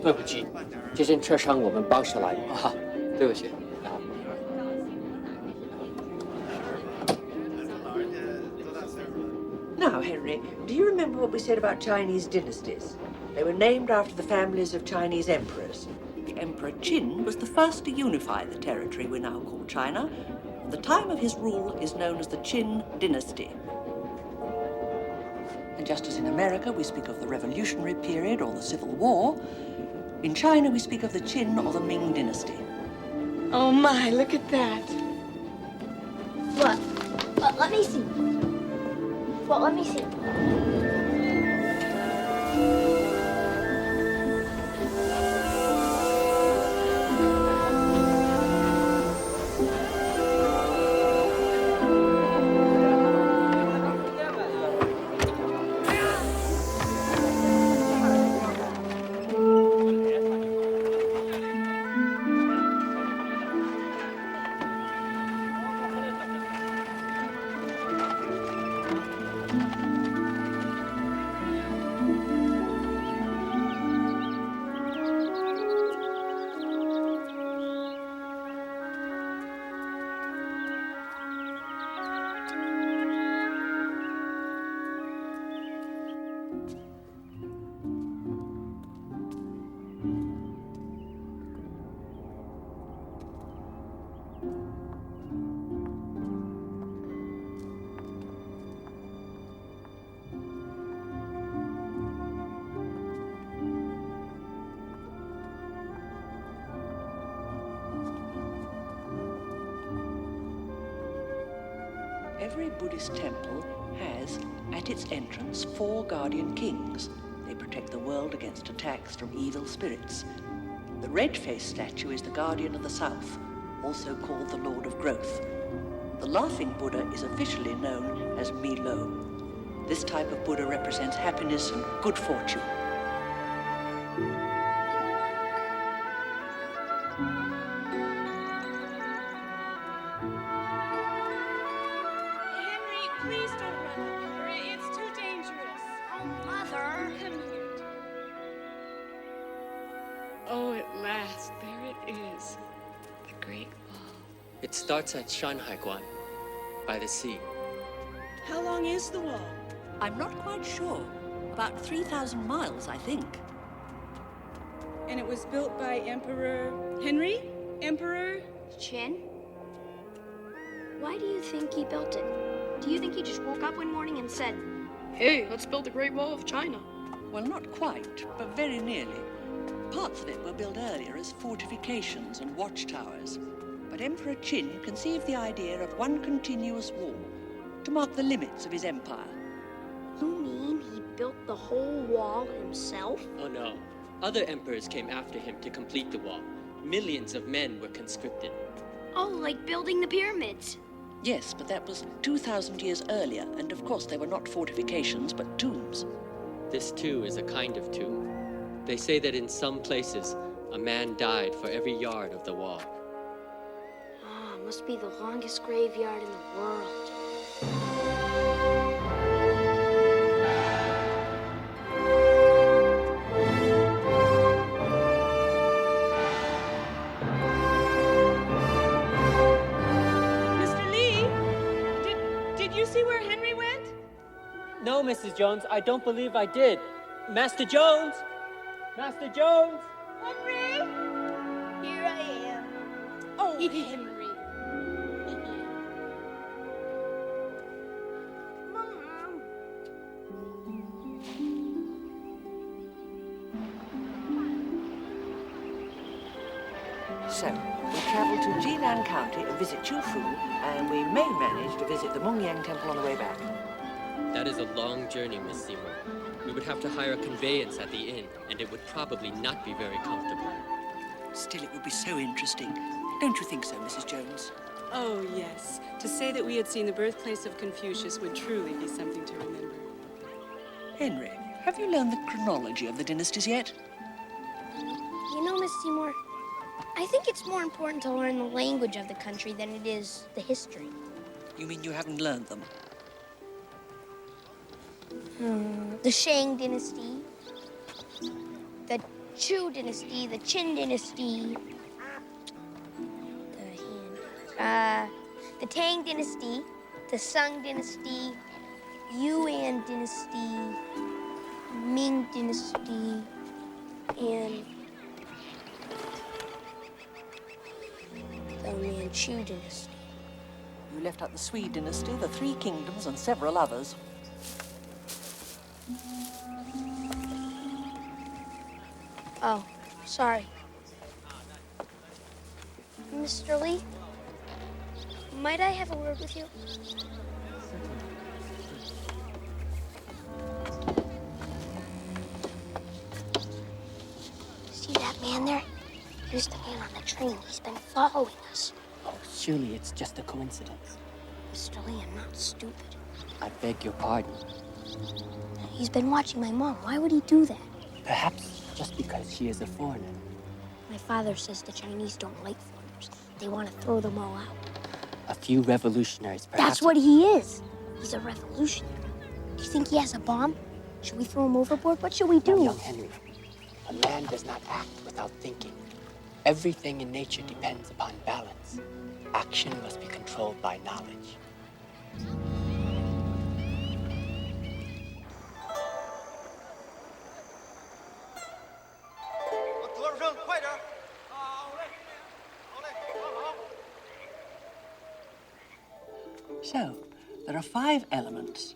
对不起，这件车伤我们帮上来啊，对不起。
Now, Henry, do you remember what we said about Chinese dynasties? They were named after the families of Chinese emperors. Emperor Qin was the first to unify the territory we now call China, and the time of his rule is known as the Qin dynasty. And just as in America we speak of the Revolutionary period or the Civil War, in China we speak of the Qin or the Ming dynasty.
Oh my, look at that.
What? Let me see. Well, let me see.
Every Buddhist temple has, at its entrance, 4 guardian kings. They protect the world against attacks from evil spirits. The red-faced statue is the guardian of the south, also called the Lord of Growth. The laughing Buddha is officially known as Milo. This type of Buddha represents happiness and good fortune.
Please don't run up here. It's too dangerous.
Oh, Mother.
Come here. Oh, at last, there it is. The Great Wall.
It starts at Shanhai Guan, by the sea.
How long is the wall?
I'm not quite sure. About 3,000 miles, I think.
And it was built by Emperor Henry? Emperor
Qin? Why do you think he built it? Do you think he just woke up one morning and said, "Hey, let's build the Great Wall of China"?
Well, not quite, but very nearly. Parts of it were built earlier as fortifications and watchtowers. But Emperor Qin conceived the idea of one continuous wall to mark the limits of his empire.
You mean he built the whole wall himself?
Oh no. Other emperors came after him to complete the wall. Millions of men were conscripted.
Oh, like building the pyramids.
Yes, but that was 2,000 years earlier, and of course they were not fortifications, but tombs.
This too is a kind of tomb. They say that in some places, a man died for every yard of the wall.
Ah, must be the longest graveyard in the world.
No, Mrs. Jones, I don't believe I did. Master Jones! Master Jones!
Henry! Here I am.
Oh, Henry.
Mom.
So, we travel to Jinan County and visit Chufu, and we may manage to visit the Mongyang Temple on the way back.
That is a long journey, Miss Seymour. We would have to hire a conveyance at the inn, and it would probably not be very comfortable.
Still, it would be so interesting. Don't you think so, Mrs. Jones?
Oh, yes. To say that we had seen the birthplace of Confucius would truly be something to remember.
Henry, Have you learned the chronology of the dynasties yet?
You know, Miss Seymour, I think it's more important to learn the language of the country than it is the history.
You mean you haven't learned them?
The Shang dynasty, the Chu dynasty, the Qin dynasty, the Tang dynasty, the Sung dynasty, Yuan dynasty, Ming dynasty, and the Manchu dynasty.
You left out the Swede dynasty, the Three Kingdoms, and several others.
Oh, sorry. Mr. Lee, might I have a word with you? See that man there? Here's the man on the train. He's been following us.
Oh, surely it's just a coincidence.
Mr. Lee, I'm not stupid.
I beg your pardon.
He's been watching my mom. Why would he do that?
Perhaps just because she is a foreigner.
My father says the Chinese don't like foreigners. They want to throw them all out.
A few revolutionaries, perhaps.
That's what he is. He's a revolutionary. Do you think he has a bomb? Should we throw him overboard? What should we do?
Now, young Henry, a man does not act without thinking. Everything in nature depends upon balance. Action must be controlled by knowledge.
So, there are 5 elements.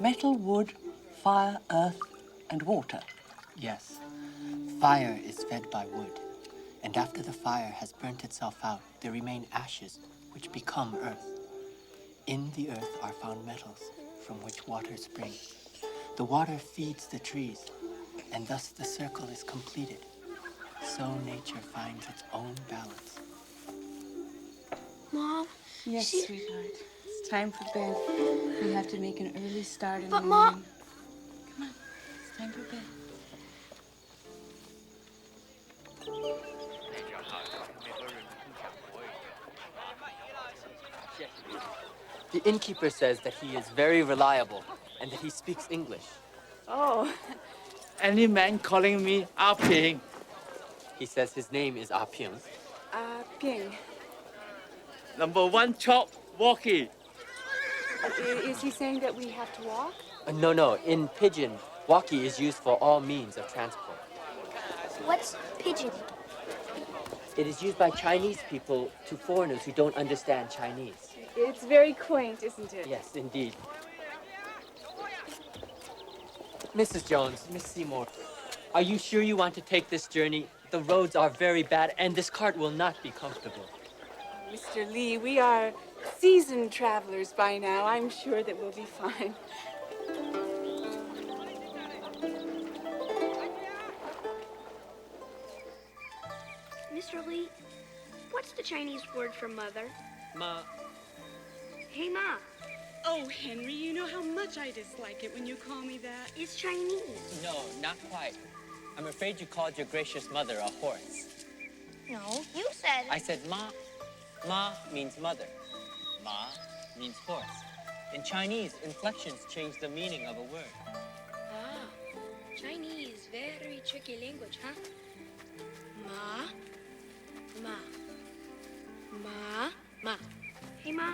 Metal, wood, fire, earth, and water.
Yes. Fire is fed by wood. And after the fire has burnt itself out, there remain ashes, which become earth. In the earth are found metals, from which water springs. The water feeds the trees, and thus the circle is completed. So nature finds its own balance.
Mom?
Yes, sweetheart. It's time for bed. We have to make an early start in the morning.
Mom!
Come on. It's time for bed.
The innkeeper says that he is very reliable and that he speaks English.
Oh, any man calling me Ah Ping?
He says his name is Ah Ping.
Ping.
Number 1 chop, walkie.
Is he saying that we have to walk?
No. In Pidgin, walkie is used for all means of transport.
What's pigeon?
It is used by Chinese people to foreigners who don't understand Chinese.
It's very quaint, isn't it?
Yes, indeed. Mrs. Jones, Miss Seymour, are you sure you want to take this journey? The roads are very bad, and this cart will not be comfortable.
Mr. Lee, we are seasoned travelers by now. I'm sure that we'll be fine.
Mr. Lee, what's the Chinese word for mother?
Ma.
Hey, Ma.
Oh, Henry, you know how much I dislike it when you call me that.
It's Chinese.
No, not quite. I'm afraid you called your gracious mother a horse.
No, you said...
I said ma. Ma means mother. Ma means horse. In Chinese, inflections change the meaning of a word.
Ah, Chinese, very tricky language, huh? Ma. Hey, Ma,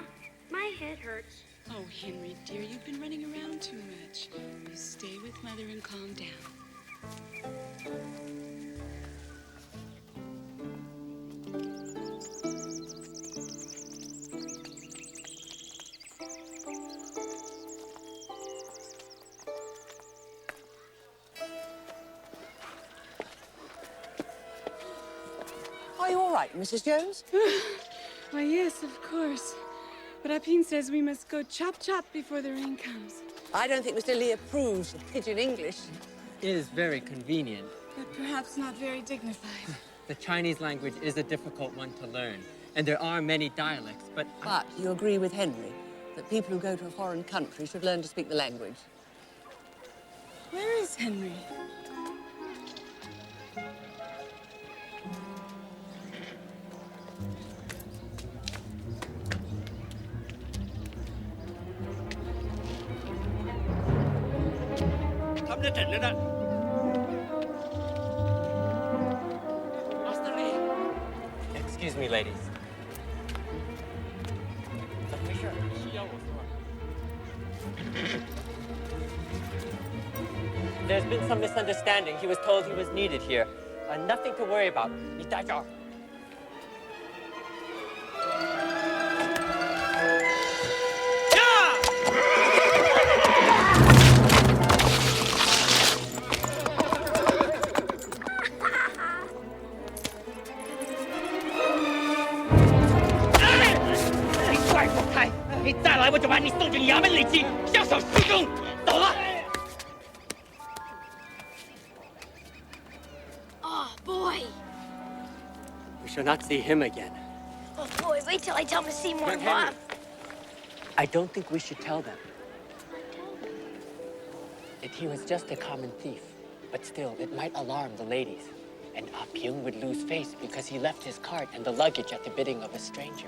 my head hurts.
Oh, Henry, dear, you've been running around too much. You stay with Mother and calm down.
Are you all right, Mrs. Jones?
Why, yes, of course. But Apine says we must go chop-chop before the rain comes.
I don't think Mr. Lee approves of pidgin English.
It is very convenient.
But perhaps not very dignified.
The Chinese language is a difficult one to learn, and there are many dialects, but...
But you agree with Henry that people who go to a foreign country should learn to speak the language?
Where is Henry?
Excuse me, ladies. There's been some misunderstanding. He was told he was needed here. Nothing to worry about. 你待着。
你再来，我就把你送进衙门里去，下手示众。走了。
Oh, boy.
We shall not see him again.
Oh, boy, wait till I tell Miss Seymour and
Henry.
Mom.
I don't think we should tell them. That he was just a common thief. But still, it might alarm the ladies. And Ah Pyung would lose face because he left his cart and the luggage at the bidding of a stranger.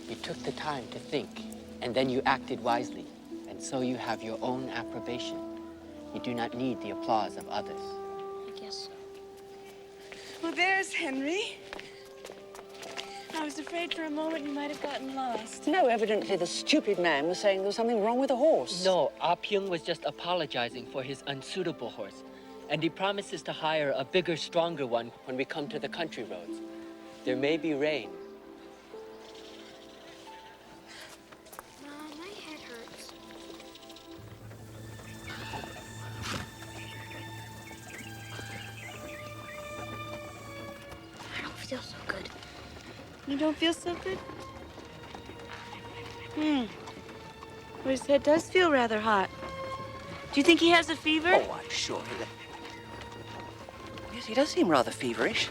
You took the time to think, and then you acted wisely. And so you have your own approbation. You do not need the applause of others.
I guess so.
Well, there's Henry. I was afraid for a moment you might have gotten lost.
No, evidently the stupid man was saying there was something wrong with the horse.
No, Ah Pyung was just apologizing for his unsuitable horse. And he promises to hire a bigger, stronger one when we come to the country roads. There may be rain.
Mom, my head hurts. I don't feel so good.
You don't feel so good? Well, his head does feel rather hot. Do you think he has a fever?
Oh, I'm sure. Yes, he does seem rather feverish.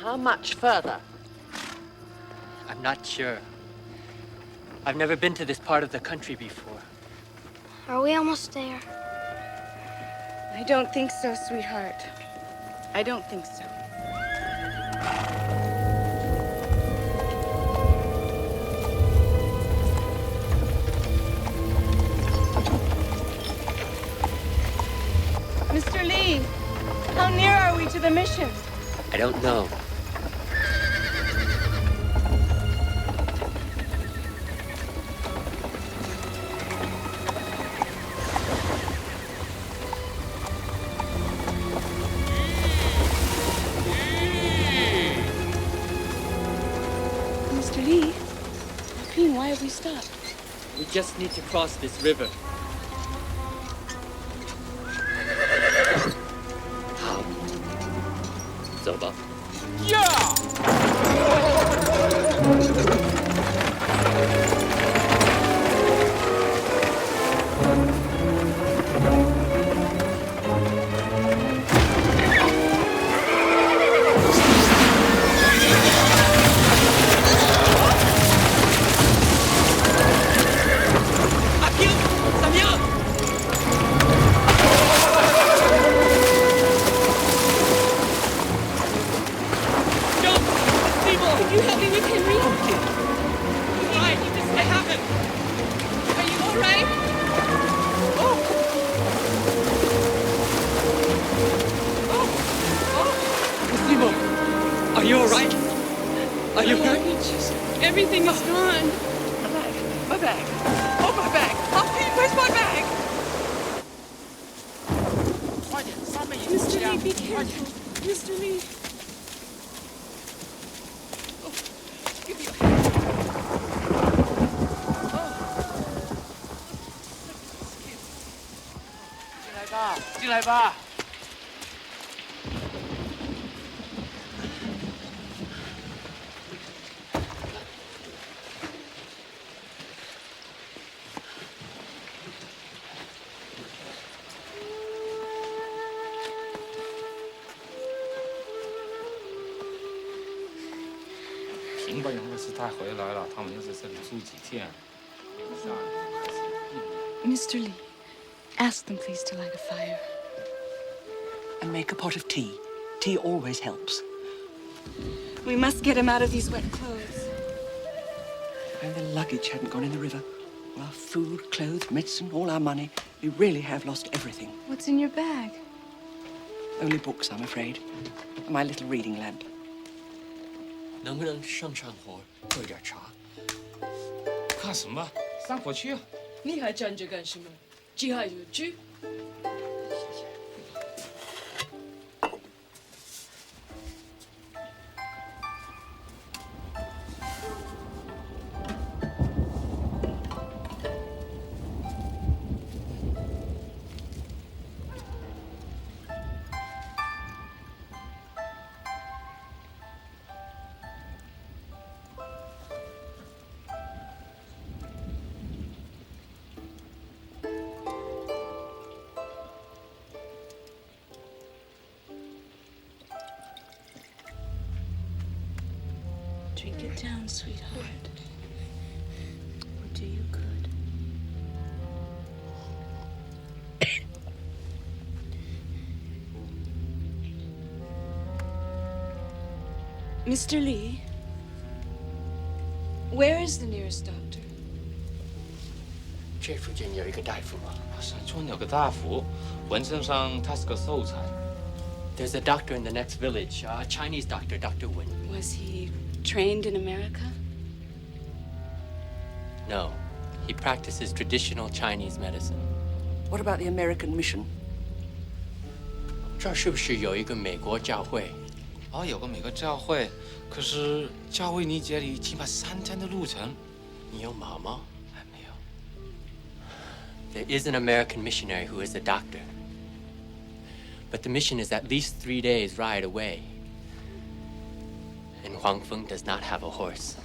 How much further?
I'm not sure. I've never been to this part of the country before.
Are we almost there?
I don't think so, sweetheart. I don't think so. Mr. Lee, how near are we to the mission?
I don't know.
Mr. Lee, Queen, why have we stopped?
We just need to cross this river. How? 走吧。
Can you help me with Henry?
Why? You just I haven't.
Are you all right?
Simo, are you all right? Are you hurt?
Everything is gone.
My bag. Oh, my bag. Oh, where's my bag?
Mr. Lee, be careful. Mr. Lee.
Give me your hand. Oh. 进来吧。
明白杨老师他回来了，他们要在这里住几天。下午开始。
Mr. Lee, ask them please to light a fire.
And make a pot of tea. Tea always helps.
We must get him out of these wet clothes.
And the luggage hadn't gone in the river. All our food, clothes, medicine, all our money. We really have lost everything.
What's in your bag?
Only books, I'm afraid. And my little reading lamp.
能不能上火，喝点茶？
看什么？上火去啊！
你还站着干什么？去还就去。
Drink it down, sweetheart. We'll do you good. Mr. Lee, where is the nearest doctor?
这附近有一个大夫吗？
山村有个大夫，浑身上他是个秀才。
There's a doctor in the next village, a Chinese doctor, Dr. Wen.
Was he trained in America?
No, he practices traditional Chinese medicine.
What about the American mission?
这儿是不是有一个美国教会？
哦，有个美国教会，可是教会离这里起码3天的路程。
你有马吗？
还没有。
There is an American missionary who is a doctor. But the mission is at least 3 days' ride away. And Huangfeng does not have a horse.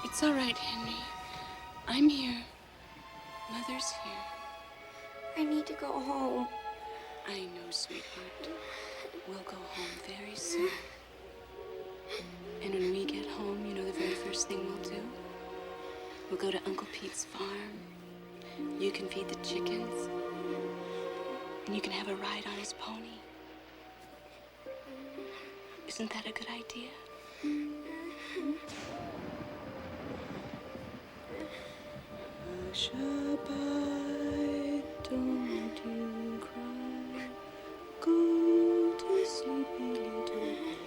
It's all right, Henry. I'm here. Mother's here.
I need to go home.
I know, sweetheart. We'll go home very soon. And when we get home, you know the very first thing we'll do? We'll go to Uncle Pete's farm. You can feed the chickens. And you can have a ride on his pony. Isn't that a good idea? Hush abide, don't you cry. Go to sleepy little baby.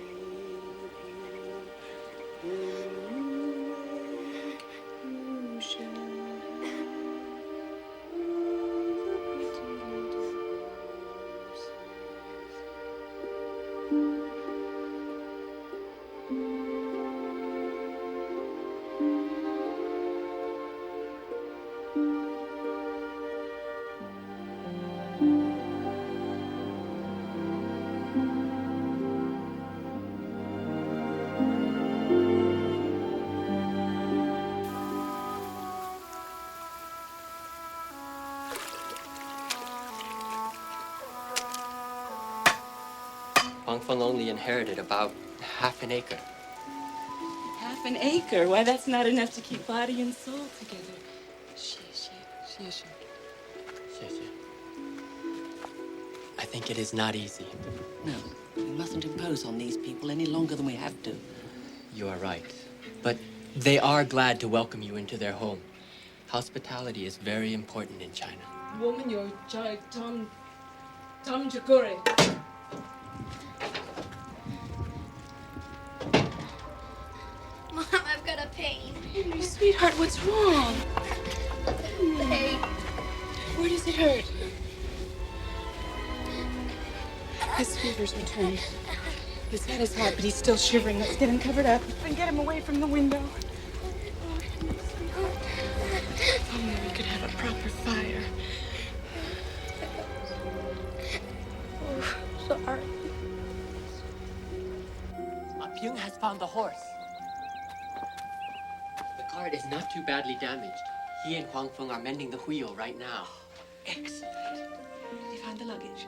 When you wake, you shall have all the pretty little roses.
Huangfeng only inherited about half an acre.
Half an acre? Why, that's not enough to keep body and soul together.
I think it is not easy.
No, we mustn't impose on these people any longer than we have to.
You are right. But they are glad to welcome you into their home. Hospitality is very important in China.
Woman, you're Tom Jagore.
Mom, I've got a pain.
Henry, sweetheart, what's wrong?
Hey.
Where does it hurt? His fever's returned. His head is hot, but he's still shivering. Let's get him covered up and get him away from the window. If only we could have a proper fire.
Oh, sorry.
Pyung has found the horse. cart is not too badly damaged. He and Huang Feng are mending the wheel right now.
Excellent. Did you find the luggage?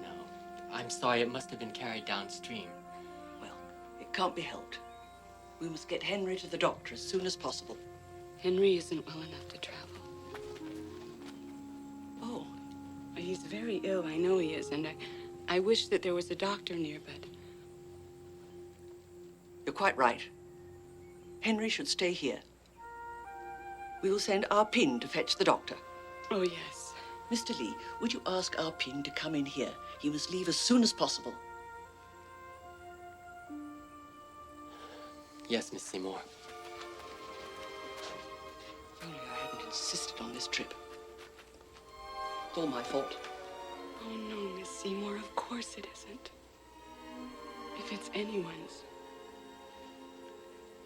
No. I'm sorry, it must have been carried downstream.
Well, it can't be helped. We must get Henry to the doctor as soon as possible.
Henry isn't well enough to travel.
Oh.
He's very ill, I know he is, and I wish that there was a doctor near, but...
You're quite right. Henry should stay here. We will send our Pin to fetch the doctor.
Oh, yes.
Mr. Lee, would you ask our Pin to come in here? He must leave as soon as possible.
Yes, Miss Seymour.
If only I hadn't insisted on this trip. It's all my fault.
Oh, no, Miss Seymour, of course it isn't. If it's anyone's,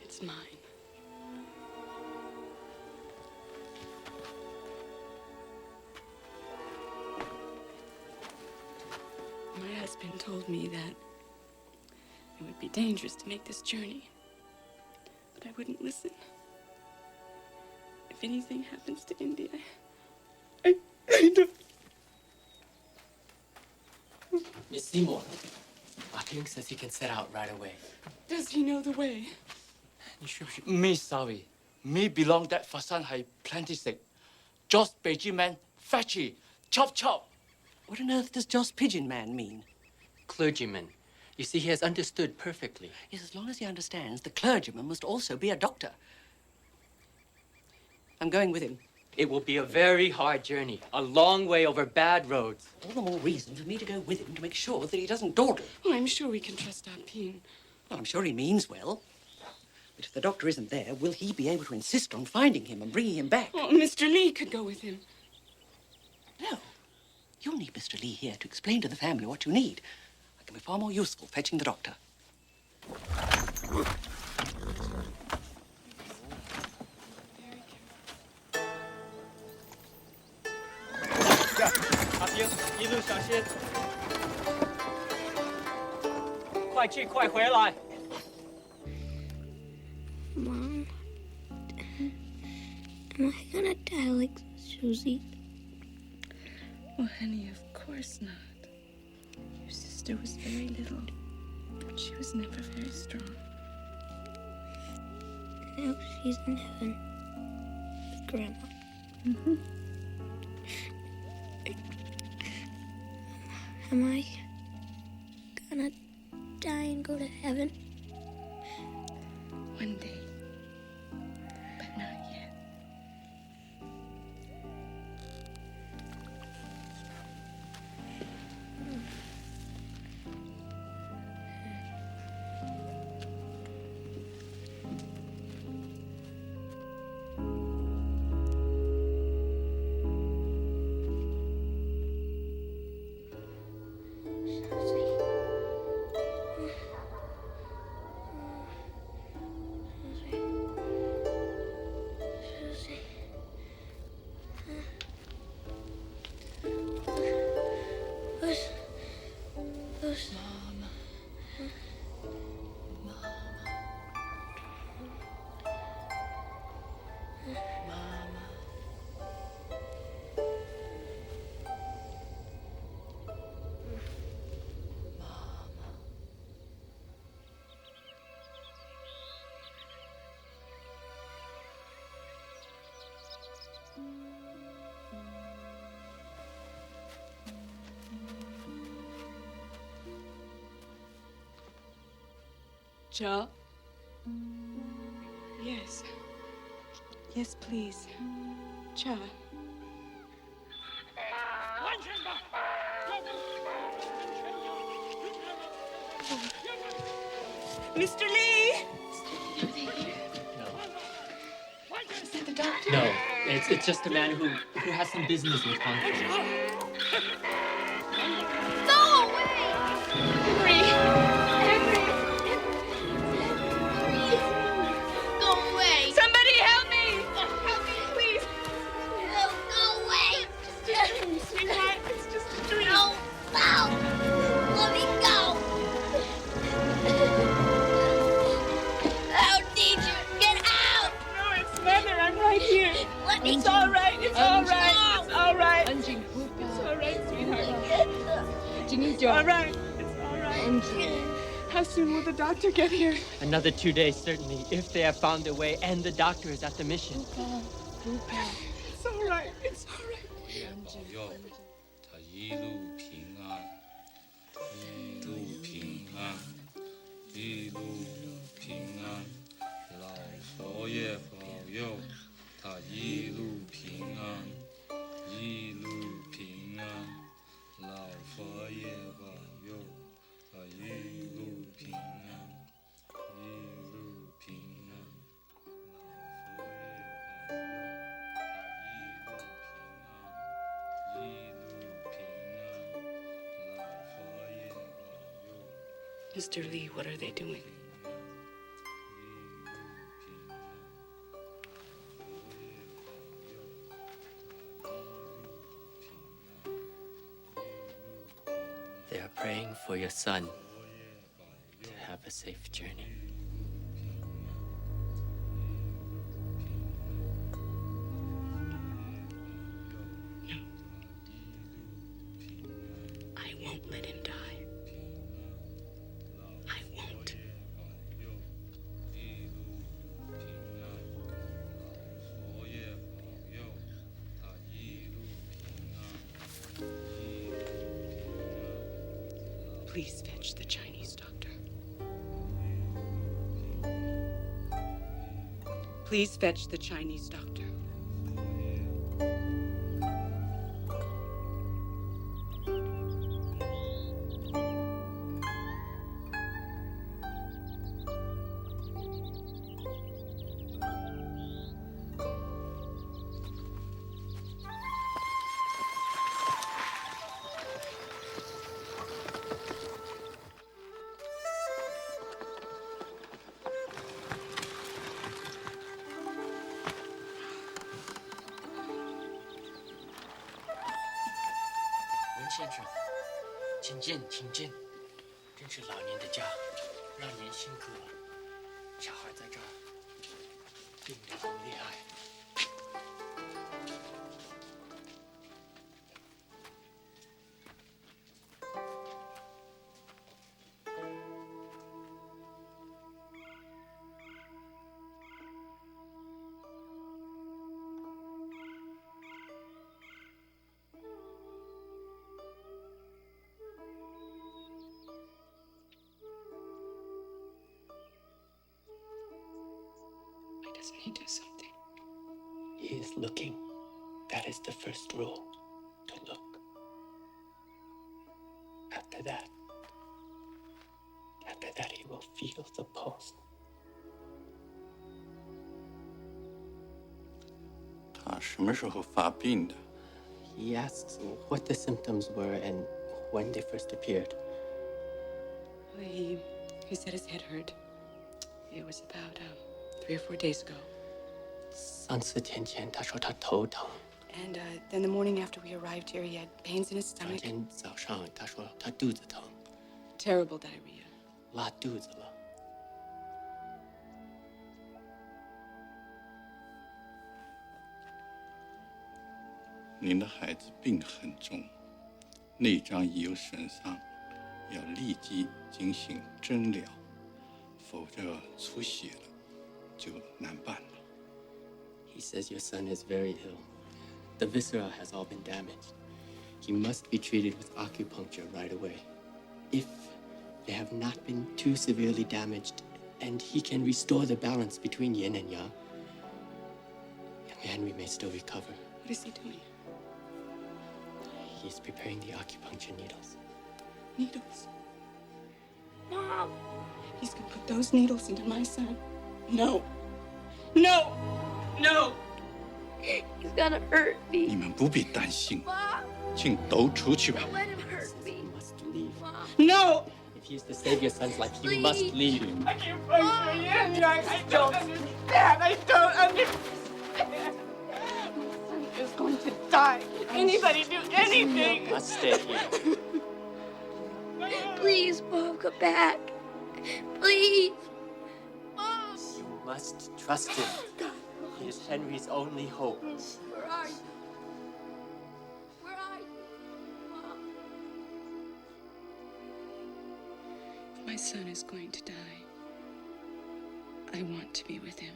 it's mine. My husband told me that it would be dangerous to make this journey, but I wouldn't listen. If anything happens to Indy, I don't.
Miss Seymour, Ah Ping says he can set out right away.
Does he know the way?
Me sorry. Me belong that Fasan Hai plenty sick. Just Beijing man, fetchy, chop chop.
What on earth does Joss Pigeon Man mean?
Clergyman. You see, he has understood perfectly.
Yes, as long as he understands, the clergyman must also be a doctor. I'm going with him.
It will be a very hard journey, a long way over bad roads.
All the more reason for me to go with him to make sure that he doesn't dawdle.
Well, I'm sure we can trust our Pin.
Well, I'm sure he means well. But if the doctor isn't there, will he be able to insist on finding him and bringing him back?
Well, Mr. Lee could go with him.
No. You'll need Mr. Lee here to explain to the family what you need. I can be far more useful fetching the doctor.
Ah Ping, 一路小心。快去快回来。
Mom, am I gonna die like Susie?
Oh, honey, of course not. Your sister was very little, but she was never very strong.
Now she's in heaven with Grandma.
Mm-hmm.
Am I gonna die and go to heaven?
One day, but not yet. Joe? Yes. Yes, please. Cha. Mr. Lee!
No.
Is that the doctor?
No, it's just a man who has some business with Huang Feng.
Go away! Henry! Go away!
Somebody help me!
Help me, please! No, go away!
Sweetheart, it's just a dream.
No! No! Let me go! Out, teacher! Get out!
No, it's
It's all right. It's all right. How soon will the doctor get here?
Another 2 days, certainly, if they have found their way and the doctor is at the mission.
It's all right. It's all right.
保佑他一路平安，一路平安，一路平安。老佛爷保佑他一路平安，一路平安。老佛爷保佑他一路平安，一路平安。老佛爷保佑。
Mr. Lee, what are they doing?
They are praying for your son to have a safe journey.
I won't let him die. I won't. Please fetch the Chinese doctor. Please fetch the Chinese doctor. Doesn't he do something?
He is looking. That is the first rule, to look. After that, he will feel the pulse.
他什么时候发病的？
He asks what the symptoms were and when they first appeared.
He said his head hurt. It was about 3 or 4 days ago.
3、4天前，他说他头疼。
And then the morning after we arrived here, he had pains in his
当
stomach.
天早上，他说他肚子疼，
Terrible diarrhea.
拉肚子了。
您的孩子病很重，内脏已有损伤，要立即进行诊疗，否则出血了就难办了。
He says your son is very ill. The viscera has all been damaged. He must be treated with acupuncture right away. If they have not been too severely damaged, and he can restore the balance between yin and yang, young Henry may still recover.
What is he doing?
He is preparing the acupuncture needles.
Needles? Mom! He's gonna put those needles into my son. No! No! No!
He's gonna hurt me.
你们不必担心，请都出去吧。
Don't let him hurt me.
You must leave.
No!
If he is to save your son's life, you must leave.
I can't find you yet. I don't understand. I don't understand. My son is going to die. Can anybody do anything?
You must stay here.
Please, Mom, come back. Please. Mom.
You must trust him. He is Henry's only hope.
Where are you? Where are you? Mom.
my son is going to die, I want to be with him.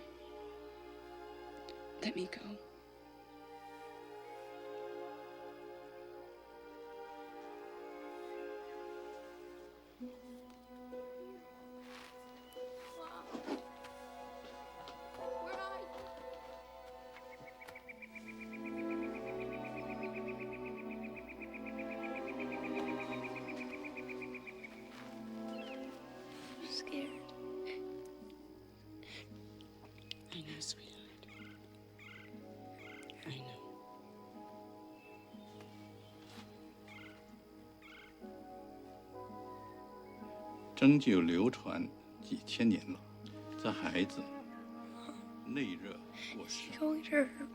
Let me go. I know, sweetheart. I know.
针灸流传几千年了，这孩子内热过世，
Going to hurt me.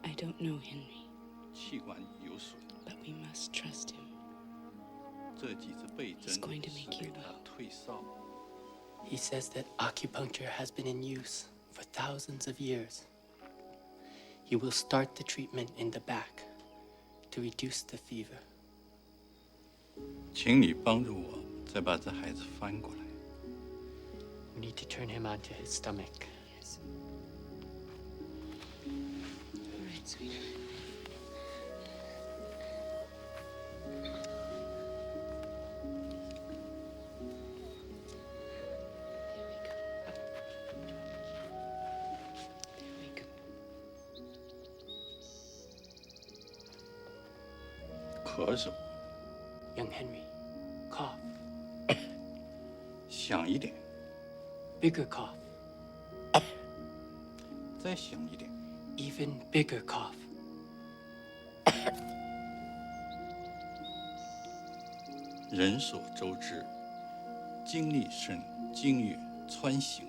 I don't know, Henry,
气管有损，
but we must trust him.
这几次被针
He's going to
使
make
给
you
他
well.
退烧。
He says that acupuncture has been in use for thousands of years. He will start the treatment in the back to reduce the fever.
请你帮助我，再把这孩子翻过来。
We need to turn him onto his stomach.
Yes. All right, sweetheart. There we go.
咳嗽，
Young Henry, cough.
响一点，
Bigger cough.
再响一点。
Even bigger cough.
人所周知，精力肾经液穿行，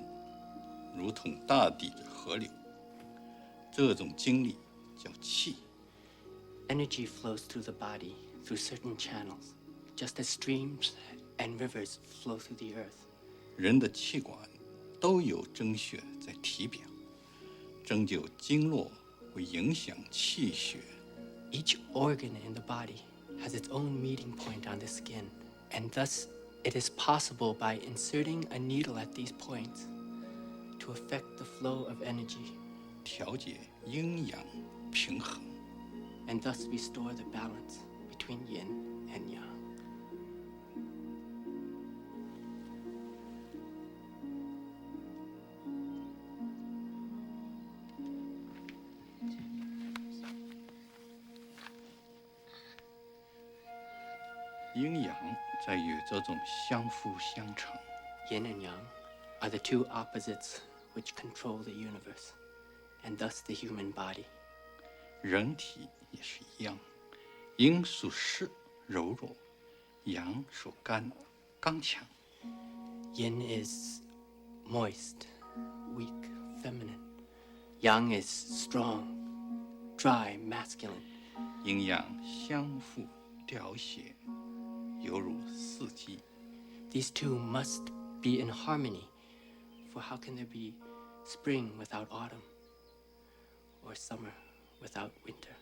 如同大地的河流。这种精力叫气。
Energy flows through the body through certain channels, just as streams and rivers flow through the earth.
人的气管都有蒸血在体表，针灸经络会影响气血。
Each organ in the body has its own meeting point on the skin, and thus it is possible by inserting a needle at these points to affect the flow of energy
调节阴阳平衡。
and thus restore the balance between yin and yang.
"阴阳在于这种相辅相成。
Yin and yang are the two opposites which control the universe, and thus the human body.
人体也是一样，阴属湿柔弱，阳属干刚强。
Yin is moist, weak, feminine. Yang is strong, dry, masculine.
阴阳相互调谐，犹如四季。
These two must be in harmony, for how can there be spring without autumn, or summer without winter?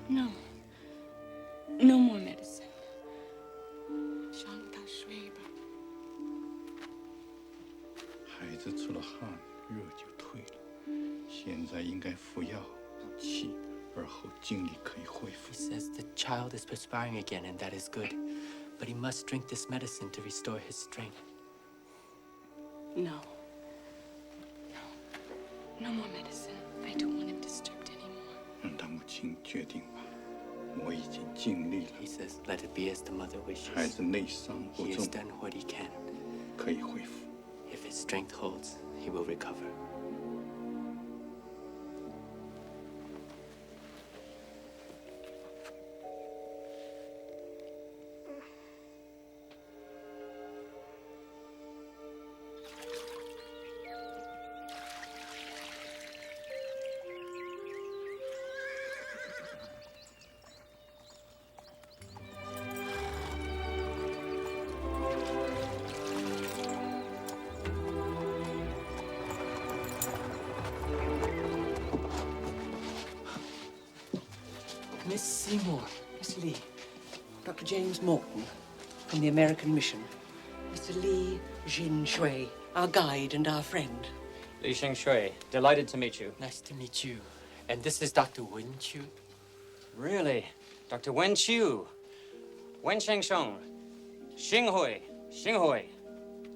No. No more medicine. 让他睡吧。
孩子出了汗，热就退了。现在应该服药补气，而后精力可以恢复。
He says the child is perspiring again, and that is good. But he must drink this medicine to restore his strength.
No. No. No more medicine. I don't want him disturbed anymore.
让他母亲决定吧，我已经尽力了。
He says, let it be as the mother wishes.
孩子内伤不
He
重
has，done what he can.
可以恢复。
If his strength holds, he will recover.
Miss Seymour, Miss Lee, Dr. James Morton from the American Mission, Mr. Li Jin Shui, our guide and our friend.
Li Xing Shui, delighted to meet you.
Nice to meet you. And this is Dr. Wen Chu.
Really? Dr. Wen Chu. Wen Sheng Sheng. Xing Hui. Xing Hui.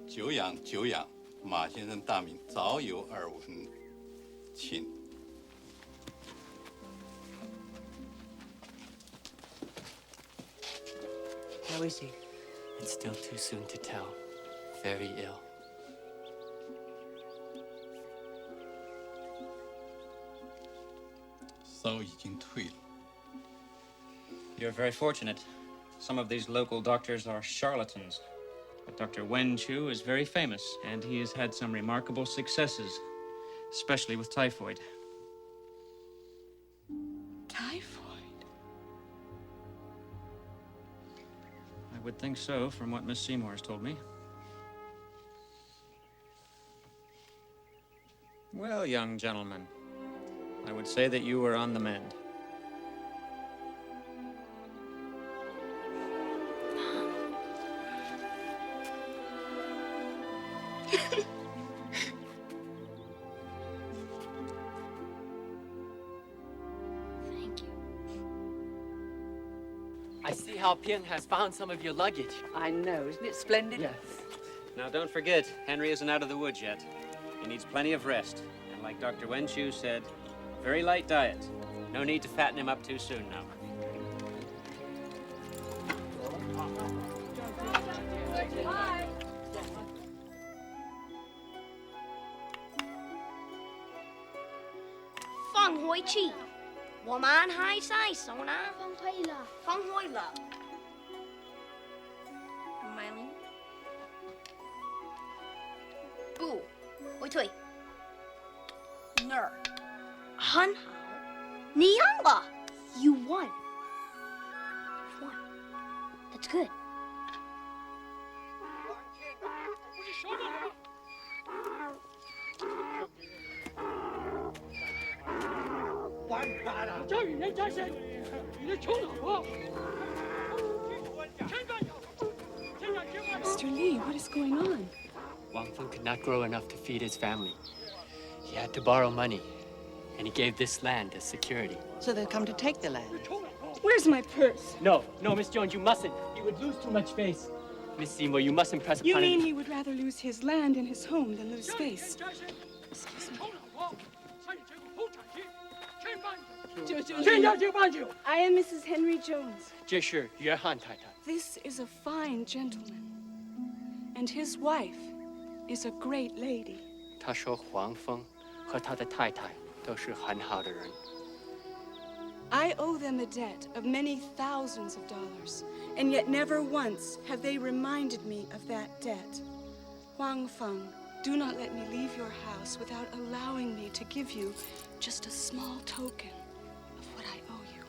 久仰久仰，马先生大名早有耳闻，请。
How is he?
It's still too soon to tell. Very ill.
You're very fortunate. Some of these local doctors are charlatans. But Dr. Wen Chu is very famous, and he has had some remarkable successes, especially with typhoid.
Typhoid?
I would think so, from what Miss Seymour has told me. Well, young gentleman, I would say that you were on the mend.
I see how Pian has found some of your luggage.
I know. Isn't it splendid?
Yes.
Now, don't forget, Henry isn't out of the woods yet. He needs plenty of rest. And like Dr. Wen Chu said, very light diet. No need to fatten him up too soon now.
Feng Hui Chi. 我们还在手呢。放会了。放会了。Mylene。不，回退。那儿。很好。你赢了。You won. Won. That's good.
教育人家是你的穷老婆。
Mr. Li, what is going on?
Wang Feng could not grow enough to feed his family. He had to borrow money, and he gave this land as security.
So they've come to take the land.
Where's my purse?
No, Miss Jones, you mustn't. You would lose too much face. Miss Seymour, you must impress
You
upon
mean
him.
he would rather lose his land and his home than lose face? Excuse me. I am Mrs. Henry Jones.
这是约翰太太。
This is a fine gentleman. And his wife is a great lady.
他说黄蜂和他的太太都是很好的人。
I owe them a debt of many thousands of dollars, and yet never once have they reminded me of that debt. Wang Feng, do not let me leave your house without allowing me to give you just a small token of what I owe you.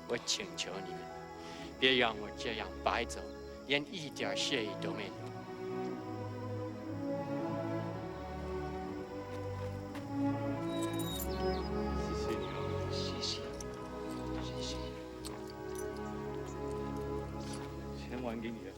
我请求你们，别让我这样白走，连一点谢意都没有。
钱还给你了。
Wang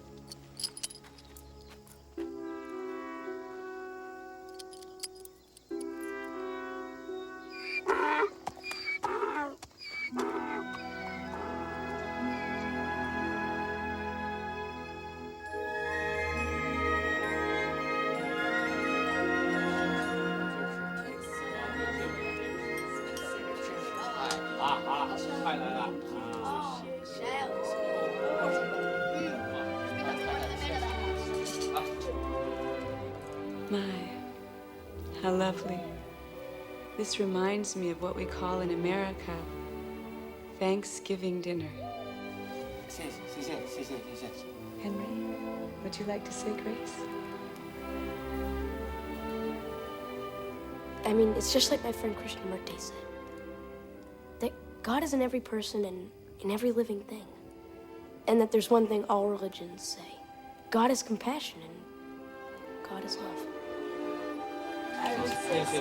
My, how lovely. This reminds me of what we call in America Thanksgiving dinner. Henry, would you like to say grace?
I mean, it's just like my friend Krishnamurti said. That God is in every person and in every living thing. And that there's one thing all religions say. God is compassion and God is love.
I will say so.